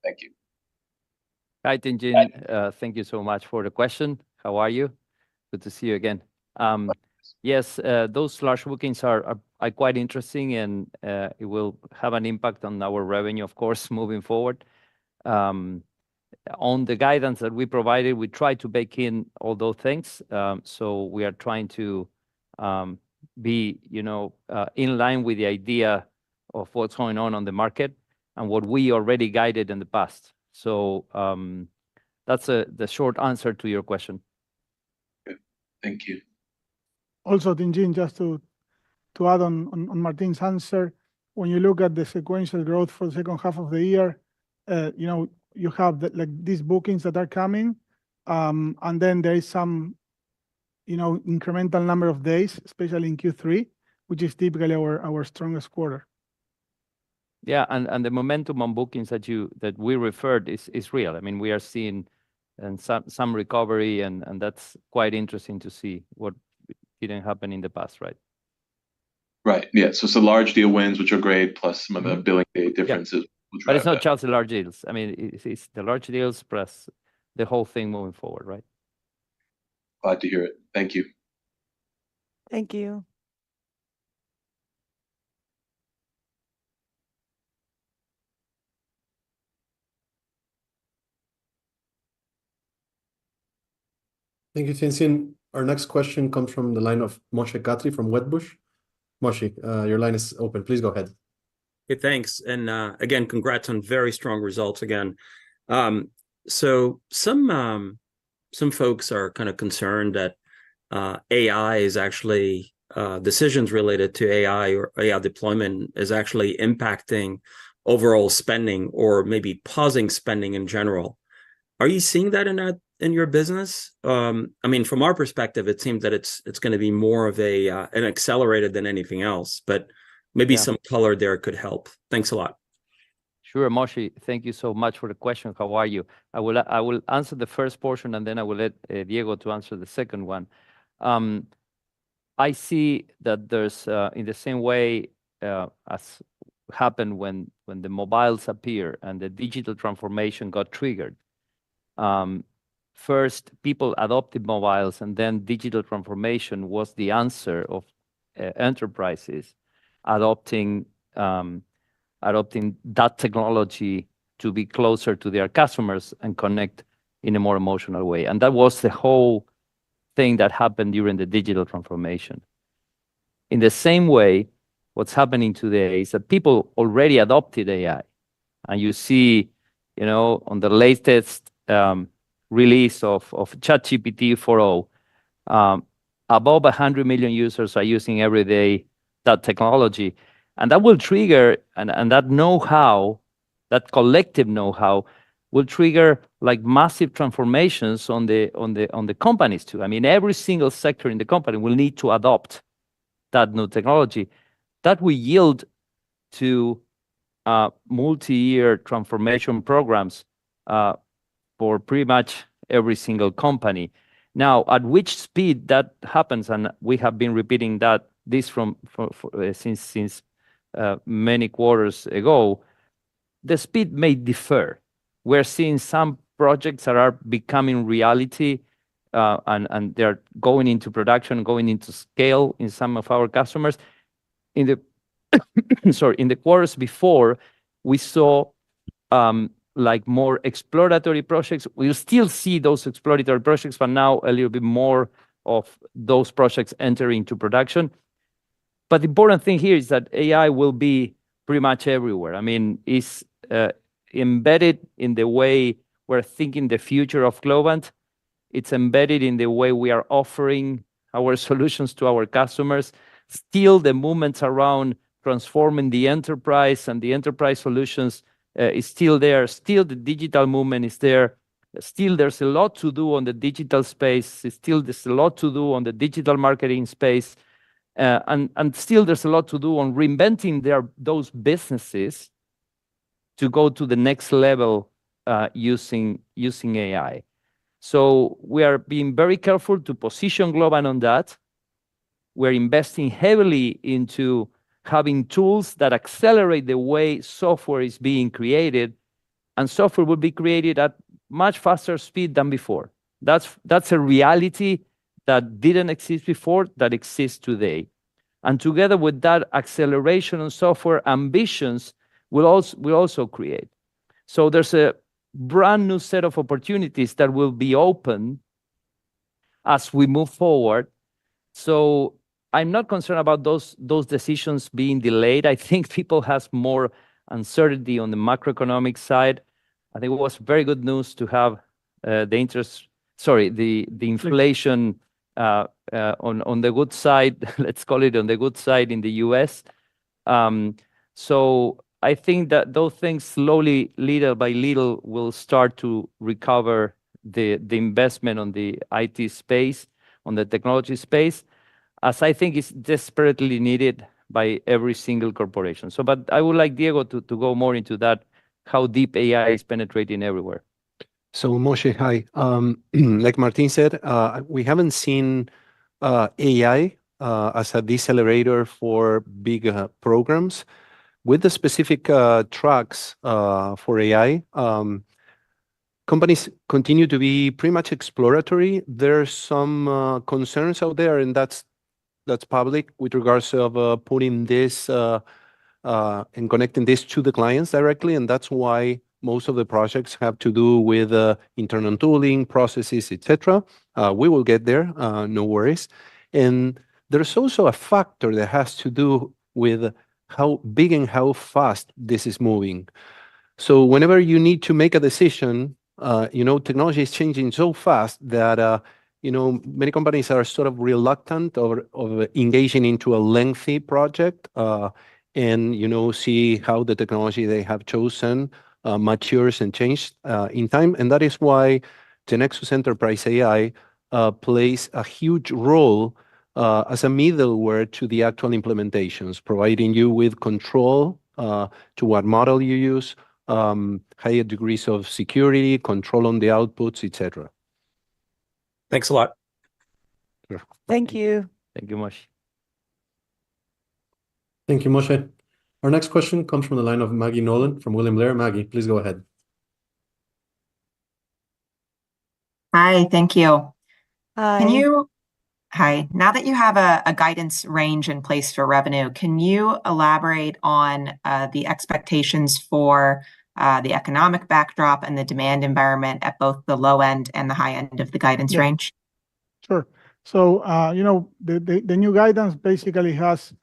Thank you. Hi, Tien-Tsin. Thank you so much for the question. How are you? Good to see you again. Yes, those large bookings are quite interesting, and it will have an impact on our revenue, of course, moving forward. On the guidance that we provided, we try to bake in all those things. So we are trying to be, in line with the idea of what's going on the market and what we already guided in the past. So that's the short answer to your question. Okay. Thank you. Also, Tinjin, just to add on Martin's answer, when you look at the sequential growth for the second half of the year, you have these bookings that are coming, and then there is some incremental number of days, especially in Q3, which is typically our strongest quarter. Yeah, and the momentum on bookings that we referred is real. I mean, we are seeing some recovery, and that's quite interesting to see what didn't happen in the past, right? Right. Yeah. So some large deal wins, which are great, plus some of the billing day differences. Yeah. But it's not just the large deals. I mean, it's the large deals plus the whole thing moving forward, right? Glad to hear it. Thank you. Thank you. Thank you, Tenzin. Our next question comes from the line of Moshe Katri from Wedbush. Moshe, your line is open. Please go ahead. Hey, thanks. And again, congrats on very strong results again. So some folks are kind of concerned that AI is actually decisions related to AI or AI deployment is actually impacting overall spending or maybe pausing spending in general. Are you seeing that in your business? I mean, from our perspective, it seems that it's going to be more of an accelerated than anything else, but maybe some color there could help. Thanks a lot. Sure, Moshe. Thank you so much for the question. How are you? I will answer the first portion, and then I will let Diego to answer the second one. I see that there's in the same way as happened when the mobiles appear and the digital transformation got triggered. First, people adopted mobiles, and then digital transformation was the answer of enterprises adopting that technology to be closer to their customers and connect in a more emotional way. And that was the whole thing that happened during the digital transformation. In the same way, what's happening today is that people already adopted AI. And you see, on the latest release of ChatGPT 4.0, above 100 million users are using every day that technology. And that will trigger, and that know-how, that collective know-how, will trigger like massive transformations on the companies too. I mean, every single sector in the company will need to adopt that new technology. That will yield to multi-year transformation programs for pretty much every single company. Now, at which speed that happens, and we have been repeating this since many quarters ago, the speed may differ. We're seeing some projects that are becoming reality, and they're going into production, going into scale in some of our customers. In the quarters before, we saw like more exploratory projects. We'll still see those exploratory projects, but now a little bit more of those projects enter into production. But the important thing here is that AI will be pretty much everywhere. I mean, it's embedded in the way we're thinking the future of Globant. It's embedded in the way we are offering our solutions to our customers. Still, the movements around transforming the enterprise and the enterprise solutions is still there. Still, the digital movement is there. Still, there's a lot to do on the digital space. Still, there's a lot to do on the digital marketing space. And still, there's a lot to do on reinventing those businesses to go to the next level using AI. So we are being very careful to position Globant on that. We're investing heavily into having tools that accelerate the way software is being created, and software will be created at much faster speed than before. That's a reality that didn't exist before, that exists today. And together with that acceleration on software, ambitions will also create. So there's a brand new set of opportunities that will be open as we move forward. So I'm not concerned about those decisions being delayed. I think people has more uncertainty on the macroeconomic side. I think it was very good news to have the inflation on the good side, let's call it on the good side in the US. So I think that those things slowly, little by little, will start to recover the investment on the IT space, on the technology space, as I think is desperately needed by every single corporation. So, but I would like Diego to go more into that, how deep AI is penetrating everywhere. So Moshe, hi. Like Martin said, we haven't seen AI as a decelerator for big programs. With the specific tracks for AI, companies continue to be pretty much exploratory. There's some concerns out there, and that's public with regards of putting this and connecting this to the clients directly, and that's why most of the projects have to do with internal tooling, processes, etc. We will get there, no worries. And there's also a factor that has to do with how big and how fast this is moving. So whenever you need to make a decision, technology is changing so fast that many companies are sort of reluctant of engaging into a lengthy project and see how the technology they have chosen matures and changes in time. And that is why the Nexus Enterprise AI plays a huge role as a middleware to the actual implementations, providing you with control to what model you use, higher degrees of security, control on the outputs, etc. Thanks a lot. Sure. Thank you. Thank you, Moshe. Thank you, Moshe. Our next question comes from the line of Maggie Nolan from William Blair. Maggie, please go ahead. Hi, thank you. Hi. Hi, now that you have a guidance range in place for revenue, can you elaborate on the expectations for the economic backdrop and the demand environment at both the low end and the high end of the guidance range? Sure. So, the new guidance basically has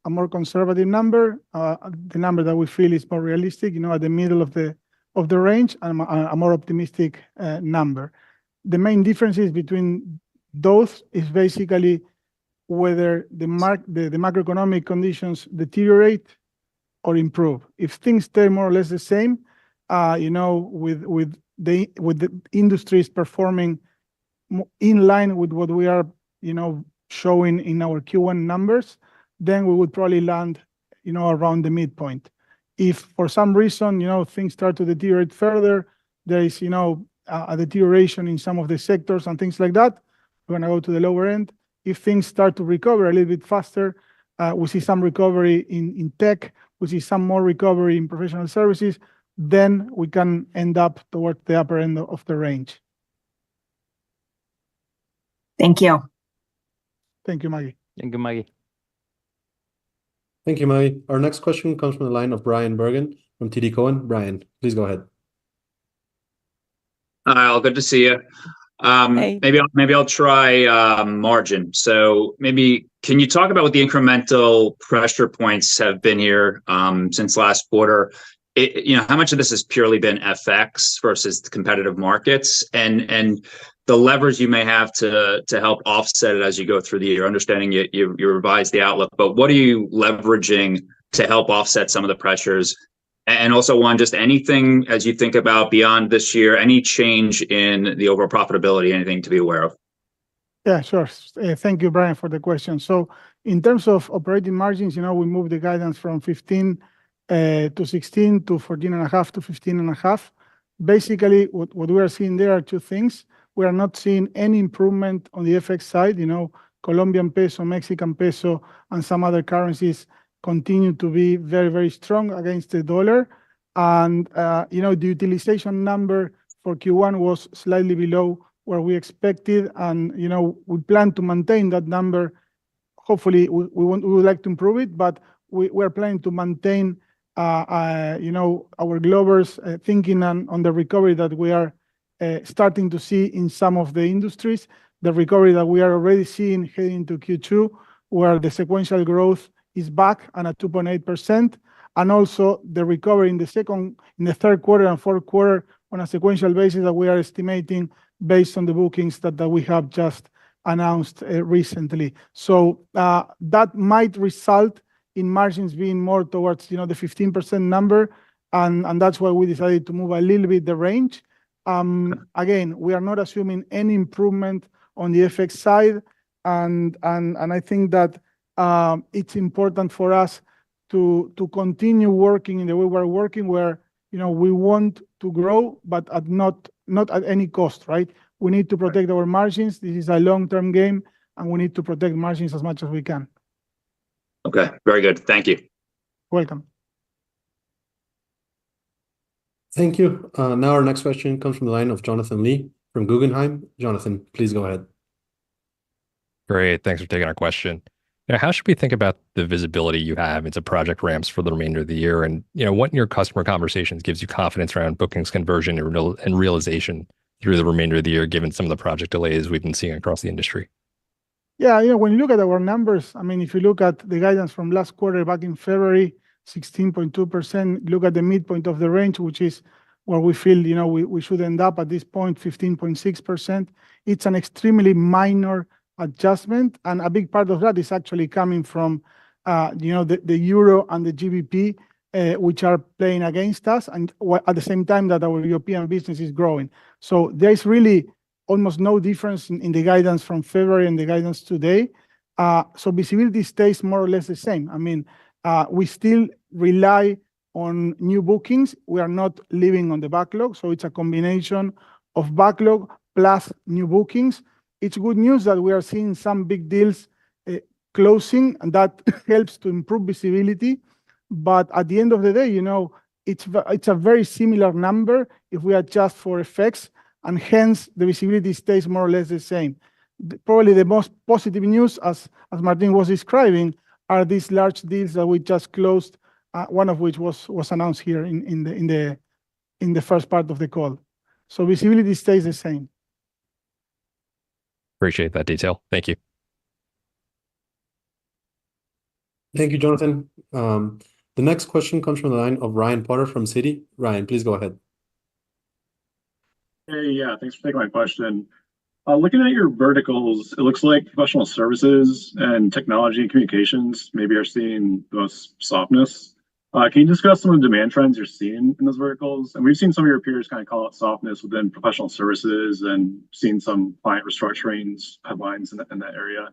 a more conservative number, the number that we feel is more realistic, at the middle of the range, and a more optimistic number. The main differences between those is basically whether the macroeconomic conditions deteriorate or improve. If things stay more or less the same, with the industries performing in line with what we are, showing in our Q1 numbers, then we would probably land, around the midpoint. If for some reason, things start to deteriorate further, there is, a deterioration in some of the sectors and things like that, we're gonna go to the lower end. If things start to recover a little bit faster, we see some recovery in tech, we see some more recovery in professional services, then we can end up towards the upper end of the range. Thank you. Thank you, Maggie. Thank you, Maggie. Thank you, Maggie. Our next question comes from the line of Brian Bergen from TD Cowen. Brian, please go ahead. Hi, all. Good to see you. Hey. Maybe I'll try margin. So maybe can you talk about what the incremental pressure points have been here since last quarter? How much of this has purely been FX versus the competitive markets, and the levers you may have to help offset it as you go through the year? Understanding you revised the outlook, but what are you leveraging to help offset some of the pressures? And also, Juan, just anything as you think about beyond this year, any change in the overall profitability, anything to be aware of? Yeah, sure. Thank you, Brian, for the question. So in terms of operating margins, we moved the guidance from 15 to 16 to 14.5 to 15.5. Basically, what we are seeing there are two things. We are not seeing any improvement on the FX side. Colombian peso, Mexican peso, and some other currencies continue to be very, very strong against the dollar. And, the utilization number for Q1 was slightly below where we expected. And, we plan to maintain that number. Hopefully, we would like to improve it, but we're planning to maintain, our Globers thinking on the recovery that we are starting to see in some of the industries. The recovery that we are already seeing heading into Q2 where the sequential growth is back and at 2.8%, and also the recovery in the third quarter and fourth quarter on a sequential basis that we are estimating based on the bookings that we have just announced recently. So that might result in margins being more towards the 15% number, and that's why we decided to move a little bit the range. Again, we are not assuming any improvement on the FX side, and I think that it's important for us to continue working in the way we're working, where we want to grow, but not at any cost, right? We need to protect our margins. This is a long-term game, and we need to protect margins as much as we can. Okay, very good. Thank you. Welcome. Thank you. Now our next question comes from the line of Jonathan Lee from Guggenheim. Jonathan, please go ahead. Great. Thanks for taking our question. How should we think about the visibility you have into project ramps for the remainder of the year? And what in your customer conversations gives you confidence around bookings conversion and realization through the remainder of the year, given some of the project delays we've been seeing across the industry? Yeah, when you look at our numbers, I mean, if you look at the guidance from last quarter back in February, 16.2%, look at the midpoint of the range, which is where we feel we should end up at this point, 15.6%. It's an extremely minor adjustment, and a big part of that is actually coming from the euro and the GBP, which are playing against us, and at the same time that our European business is growing. So there is really almost no difference in the guidance from February and the guidance today. So visibility stays more or less the same. I mean, we still rely on new bookings. We are not living on the backlog, so it's a combination of backlog plus new bookings. It's good news that we are seeing some big deals closing, and that helps to improve visibility. But at the end of the day, it's a very similar number if we adjust for effects, and hence the visibility stays more or less the same. Probably the most positive news, as Martin was describing, are these large deals that we just closed, one of which was announced here in the first part of the call. So visibility stays the same. Appreciate that detail. Thank you. Thank you, Jonathan. The next question comes from the line of Ryan Potter from Citi. Ryan, please go ahead. Hey, yeah, thanks for taking my question. Looking at your verticals, it looks like professional services and technology and communications maybe are seeing the most softness. Can you discuss some of the demand trends you're seeing in those verticals? And we've seen some of your peers kind of call it softness within professional services and seen some client restructurings headlines in that area.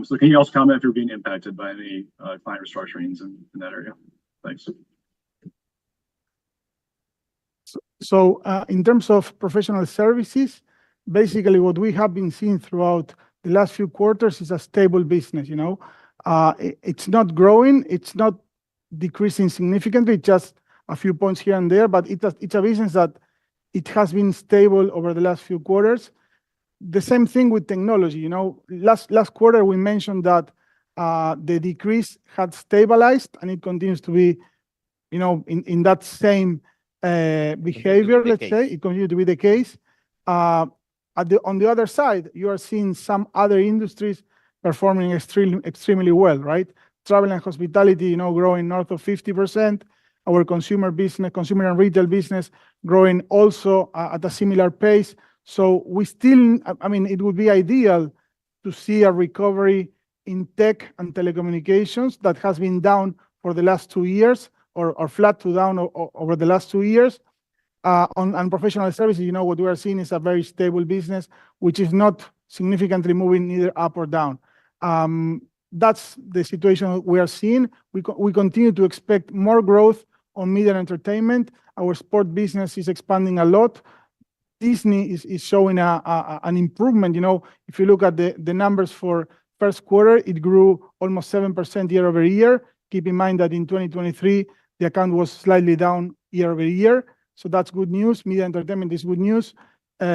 So can you also comment if you're being impacted by any client restructurings in that area? Thanks. So in terms of professional services, basically what we have been seeing throughout the last few quarters is a stable business. It's not growing, it's not decreasing significantly, just a few points here and there, but it's a business that it has been stable over the last few quarters. The same thing with technology. Last quarter we mentioned that the decrease had stabilized, and it continues to be in that same behavior, let's say. It continues to be the case. On the other side, you are seeing some other industries performing extremely well, right? Travel and hospitality, growing north of 50%. Our consumer and retail business growing also at a similar pace. So it would be ideal to see a recovery in tech and telecommunications that has been down for the last 2 years, or flat to down over the last 2 years. On professional services, what we are seeing is a very stable business, which is not significantly moving either up or down. That's the situation we are seeing. We continue to expect more growth on media and entertainment. Our sport business is expanding a lot. Disney is showing an improvement. If you look at the numbers for first quarter, it grew almost 7% year over year. Keep in mind that in 2023, the account was slightly down year over year. So that's good news. Media and entertainment is good news.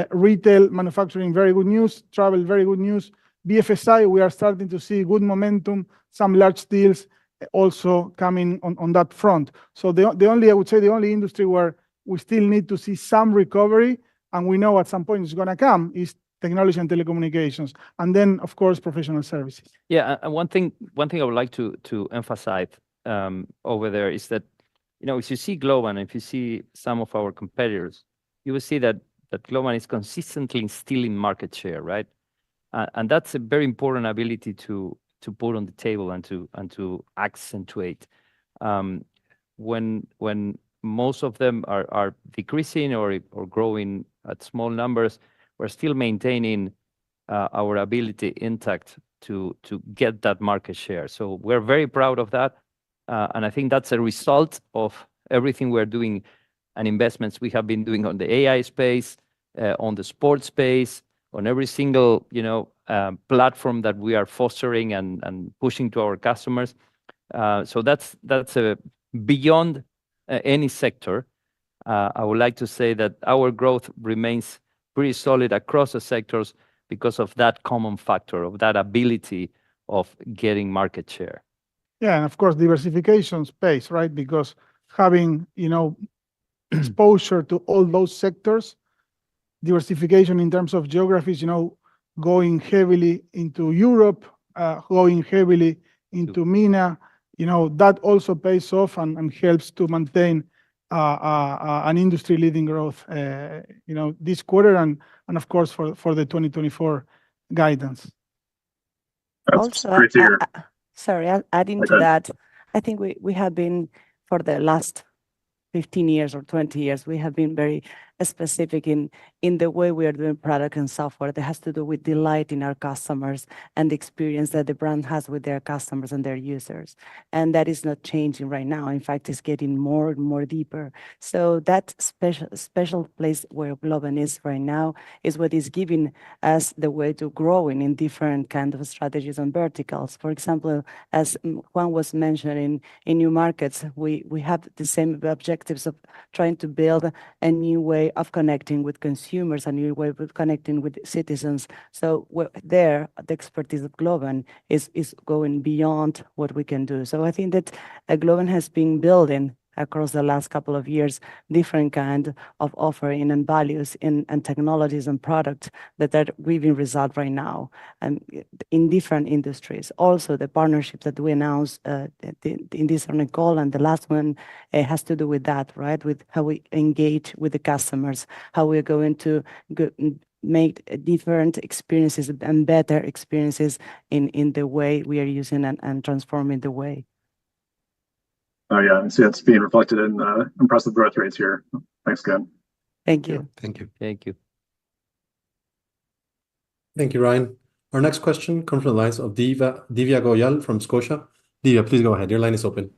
Retail, manufacturing, very good news. Travel, very good news. BFSI, we are starting to see good momentum, some large deals also coming on that front. So I would say the only industry where we still need to see some recovery, and we know at some point it's going to come, is technology and telecommunications, and then, of course, professional services. Yeah, and one thing I would like to emphasize over there is that, if you see Globant, if you see some of our competitors, you will see that Globant is consistently stealing market share, right? And that's a very important ability to put on the table and to accentuate. When most of them are decreasing or growing at small numbers, we're still maintaining our ability intact to get that market share. So we're very proud of that. And I think that's a result of everything we're doing and investments we have been doing on the AI space, on the sports space, on every single platform that we are fostering and pushing to our customers. So that's beyond any sector. I would like to say that our growth remains pretty solid across the sectors because of that common factor, of that ability of getting market share. Yeah, and of course, diversification space, right? Because having, exposure to all those sectors, diversification in terms of geographies, going heavily into Europe, going heavily into MENA, that also pays off and helps to maintain an industry-leading growth, this quarter and of course for the 2024 guidance. That's great to hear. Sorry, adding to that, I think we have been, for the last 15 years or 20 years, we have been very specific in the way we are doing product and software that has to do with delighting our customers and the experience that the brand has with their customers and their users. And that is not changing right now. In fact, it's getting more and more deeper. So that special place where Globant is right now is what is giving us the way to growing in different kind of strategies and verticals. For example, as Juan was mentioning, in new markets, we have the same objectives of trying to build a new way of connecting with consumers, a new way of connecting with citizens. So the expertise of Globant is going beyond what we can do. So I think that Globant has been building across the last couple of years different kind of offering and values and technologies and products that are giving result right now in different industries. Also, the partnerships that we announced in this earnings call and the last one has to do with that, right? With how we engage with the customers, how we're going to make different experiences and better experiences in the way we are using and transforming the way. Oh yeah, and see it's being reflected in impressive growth rates here. Thanks again. Thank you. Thank you. Thank you. Thank you, Ryan. Our next question comes from the lines of Divya Goyal from Scotia. Divya, please go ahead. Your line is open.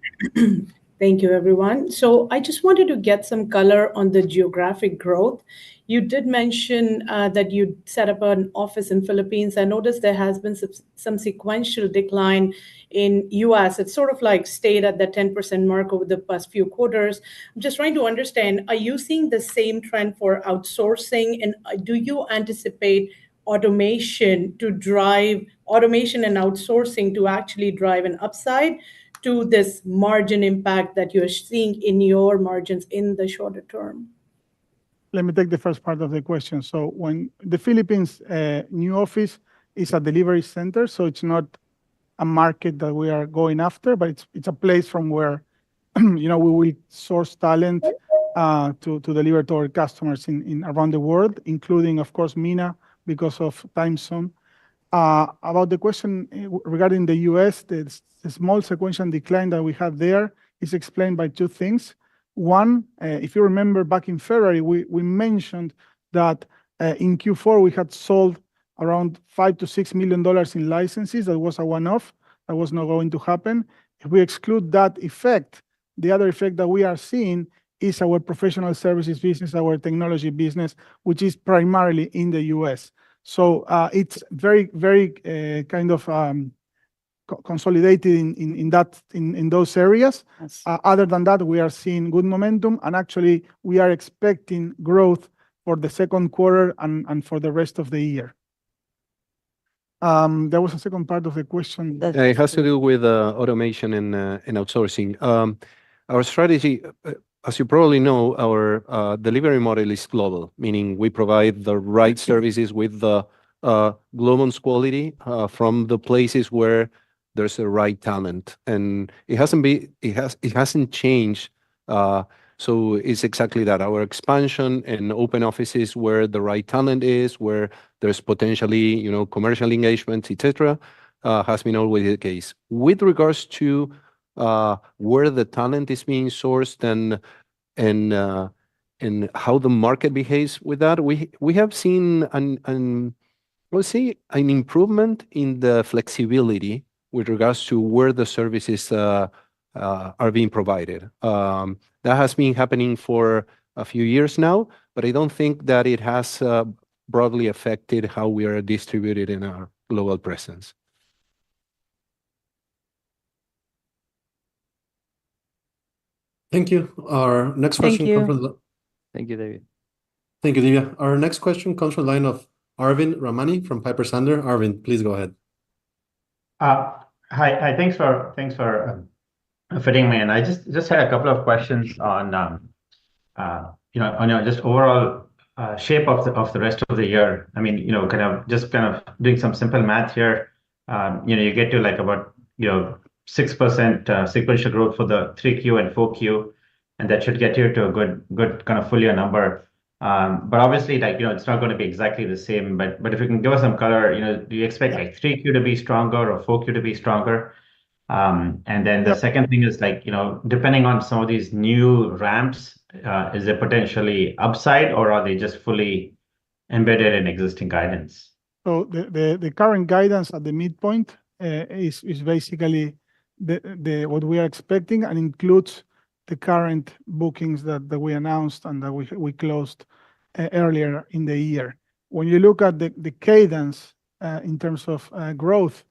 Thank you, everyone. So I just wanted to get some color on the geographic growth. You did mention that you set up an office in Philippines. I noticed there has been some sequential decline in US. It's sort of like stayed at the 10% mark over the past few quarters. I'm just trying to understand, are you seeing the same trend for outsourcing? And do you anticipate automation and outsourcing to actually drive an upside to this margin impact that you're seeing in your margins in the shorter term? Let me take the first part of the question. So when the Philippines new office is a delivery center, so it's not a market that we are going after, but it's a place from where we will source talent to deliver to our customers in around the world, including, of course, MENA because of time zone. About the question regarding the US, the small sequential decline that we have there is explained by two things. One, if you remember back in February, we mentioned that in Q4 we had sold around $5 to $6 million in licenses. That was a one-off. That was not going to happen. If we exclude that effect, the other effect that we are seeing is our professional services business, our technology business, which is primarily in the US. So it's very, very kind of consolidated in those areas. Yes. Other than that, we are seeing good momentum, and actually we are expecting growth for the second quarter and for the rest of the year. There was a second part of the question. It has to do with automation and outsourcing. Our strategy, as you probably know, our delivery model is global, meaning we provide the right services with the Globant's quality from the places where there's the right talent, and it hasn't changed. So it's exactly that. Our expansion and open offices where the right talent is, where there's potentially, commercial engagements, etc., has been always the case. With regards to where the talent is being sourced and how the market behaves with that, we have seen an improvement in the flexibility with regards to where the services are being provided. That has been happening for a few years now, but I don't think that it has broadly affected how we are distributed in our global presence. Thank you. Our next question comes from Thank you, David. Thank you, Divya. Our next question comes from the line of Arvind Ramani from Piper Sandler. Arvind, please go ahead. Hi. Thanks for fitting me in. I just had a couple of questions on on your just overall shape of the rest of the year. I mean, kind of doing some simple math here. You get to like about 6% sequential growth for the 3Q and 4Q, and that should get you to a good kind of full year number. But obviously, it's not going to be exactly the same. But if you can give us some color, do you expect like 3Q to be stronger or 4Q to be stronger? And then the second thing is depending on some of these new ramps, is there potentially upside, or are they just fully embedded in existing guidance? So the current guidance at the midpoint is basically what we are expecting and includes the current bookings that we announced and that we closed earlier in the year. When you look at the cadence in terms of growth,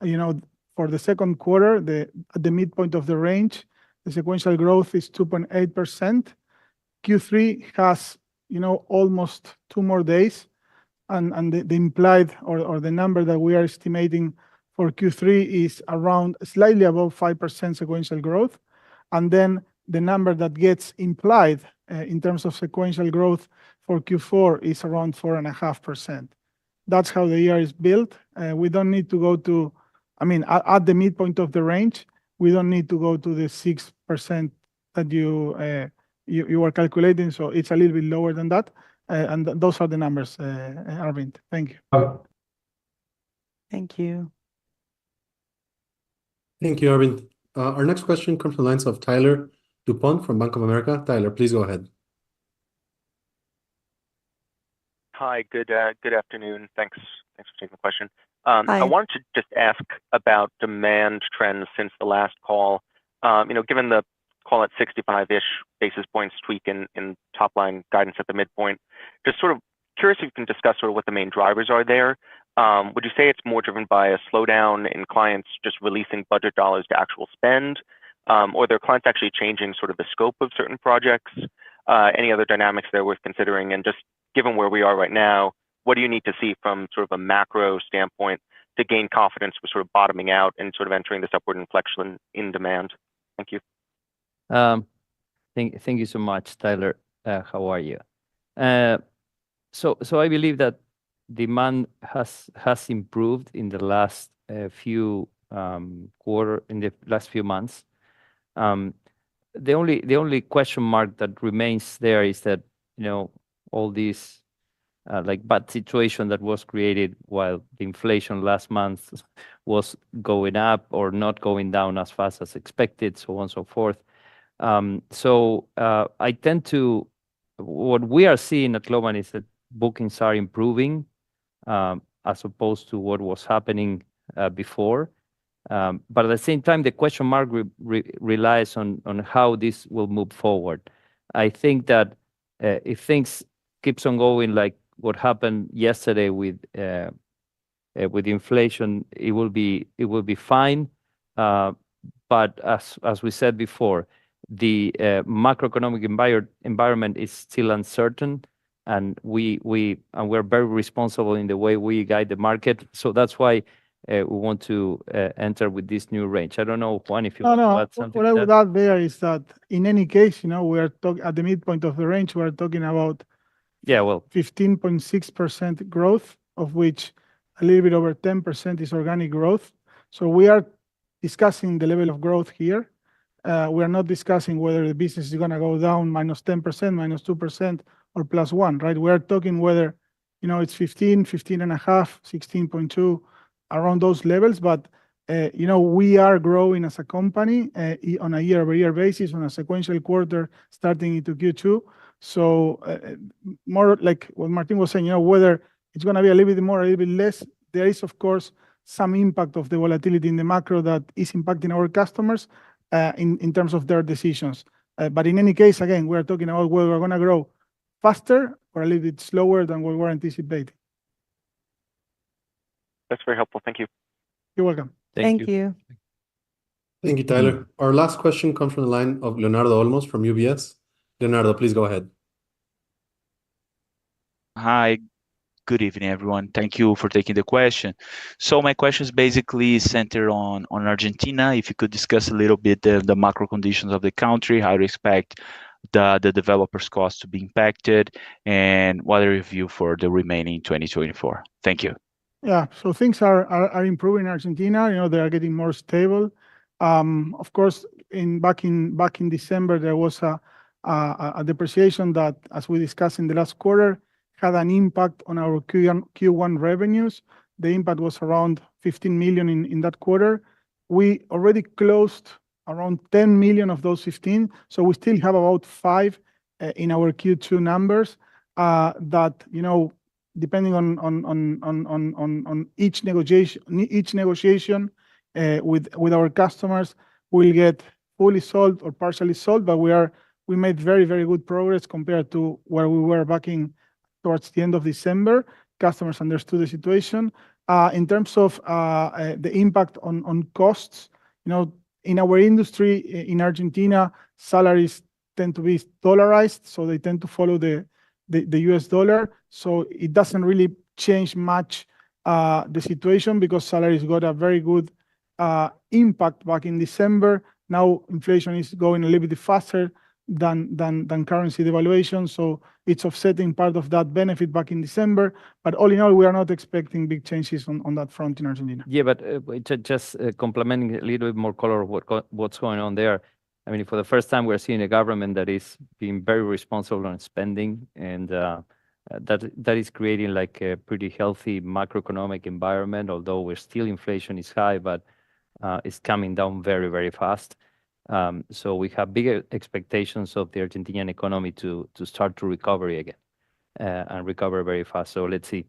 for the second quarter, at the midpoint of the range, the sequential growth is 2.8%. Q3 has almost 2 more days, and the implied or the number that we are estimating for Q3 is around slightly above 5% sequential growth. And then the number that gets implied in terms of sequential growth for Q4 is around 4.5%. That's how the year is built. We don't need to go to, at the midpoint of the range, we don't need to go to the 6% that you were calculating. So it's a little bit lower than that. And those are the numbers, Arvind. Thank you. Okay. Thank you. Thank you, Arvind. Our next question comes from the lines of Tyler DuPont from Bank of America. Tyler, please go ahead. Hi, good afternoon. Thanks for taking the question. I wanted to just ask about demand trends since the last call. Given the call it 65-ish basis points tweak in top line guidance at the midpoint, just sort of curious if you can discuss sort of what the main drivers are there. Would you say it's more driven by a slowdown in clients just releasing budget dollars to actual spend, or are their clients actually changing sort of the scope of certain projects? Any other dynamics there worth considering? And just given where we are right now, what do you need to see from sort of a macro standpoint to gain confidence with sort of bottoming out and sort of entering this upward inflection in demand? Thank you. Thank you so much, Tyler. How are you? So I believe that demand has improved in the last few months. The only question mark that remains there is that all these bad situation that was created while the inflation last month was going up or not going down as fast as expected, so on and so forth. I tend to, what we are seeing at Globant is that bookings are improving as opposed to what was happening before. But at the same time, the question mark relies on how this will move forward. I think that if things keeps on going like what happened yesterday with inflation, it will be fine. But as we said before, the macroeconomic environment is still uncertain, and we're very responsible in the way we guide the market. So that's why we want to enter with this new range. I don't know, Juan, if you No, want to no. add something What I to would that. add there is that in any case, we are talking at the midpoint of the range, we're talking about 15.6% growth, of which a little bit over 10% is organic growth. So we are discussing the level of growth here. We are not discussing whether the business is going to go down minus 10%, minus 2%, or plus 1, right? We are talking whether, it's 15, 15.5, 16.2, around those levels. But, we are growing as a company on a year-over-year basis, on a sequential quarter starting into Q2. So more like what Martin was saying, whether it's going to be a little bit more, a little bit less, there is, of course, some impact of the volatility in the macro that is impacting our customers in terms of their decisions. But in any case, again, we're talking about whether we're going to grow faster or a little bit slower than we were anticipating. That's very helpful. Thank you. You're welcome. Thank you. Thank you, Tyler. Our last question comes from the line of Leonardo Olmos from UBS. Leonardo, please go ahead. Hi, good evening, everyone. Thank you for taking the question. So my question is basically centered on Argentina. If you could discuss a little bit the macro conditions of the country, how to expect the developers' costs to be impacted, and what are your view for the remaining 2024? Thank you. Yeah, so things are improving in Argentina. They are getting more stable. Of course, back in December, there was a depreciation that, as we discussed in the last quarter, had an impact on our Q1 revenues. The impact was around 15 million in that quarter. We already closed around 10 million of those 15, so we still have about 5 in our Q2 numbers that, depending on each negotiation with our customers, will get fully solved or partially solved. But we made very, very good progress compared to where we were back towards the end of December. Customers understood the situation. In terms of the impact on costs, in our industry in Argentina, salaries tend to be dollarized, so they tend to follow the US dollar. So it doesn't really change much the situation, because salaries got a very good impact back in December. Now inflation is going a little bit faster than currency devaluation, so it's offsetting part of that benefit back in December. But all in all, we are not expecting big changes on that front in Argentina. Yeah, but just complementing a little bit more color of what's going on there. I mean, for the first time, we're seeing a government that is being very responsible on spending, and that is creating like a pretty healthy macroeconomic environment, although inflation is high, but it's coming down very, very fast. So we have bigger expectations of the Argentinian economy to start to recover again and recover very fast. So let's see.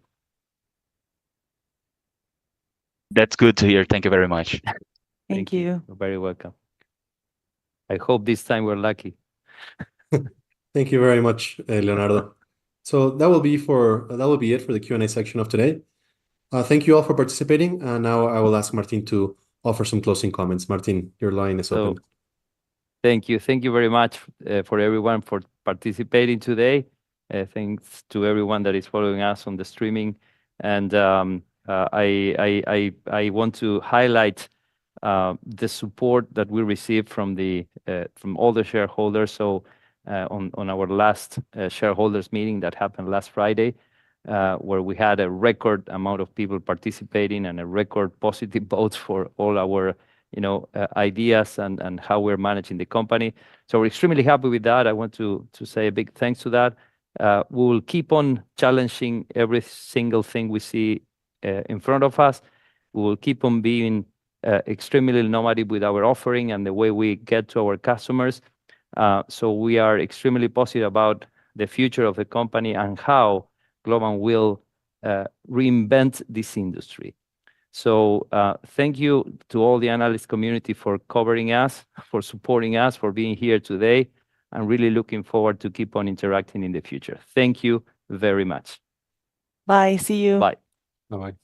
That's good to hear. Thank you very much. Thank you. You're very welcome. I hope this time we're lucky. Thank you very much, Leonardo. So that will be it for the Q&A section of today. Thank you all for participating. And now I will ask Martin to offer some closing comments. Martin, your line is open. Thank you. Thank you very much for everyone for participating today. Thanks to everyone that is following us on the streaming. And I want to highlight the support that we received from all the shareholders. So on our last shareholders meeting that happened last Friday, where we had a record amount of people participating and a record positive votes for all our ideas and how we're managing the company. So we're extremely happy with that. I want to say a big thanks to that. We will keep on challenging every single thing we see in front of us. We will keep on being extremely innovative with our offering and the way we get to our customers. So we are extremely positive about the future of the company and how Globant will reinvent this industry. So thank you to all the analyst community for covering us, for supporting us, for being here today. I'm really looking forward to keep on interacting in the future. Thank you very much. Bye. See you. Bye. Bye-bye.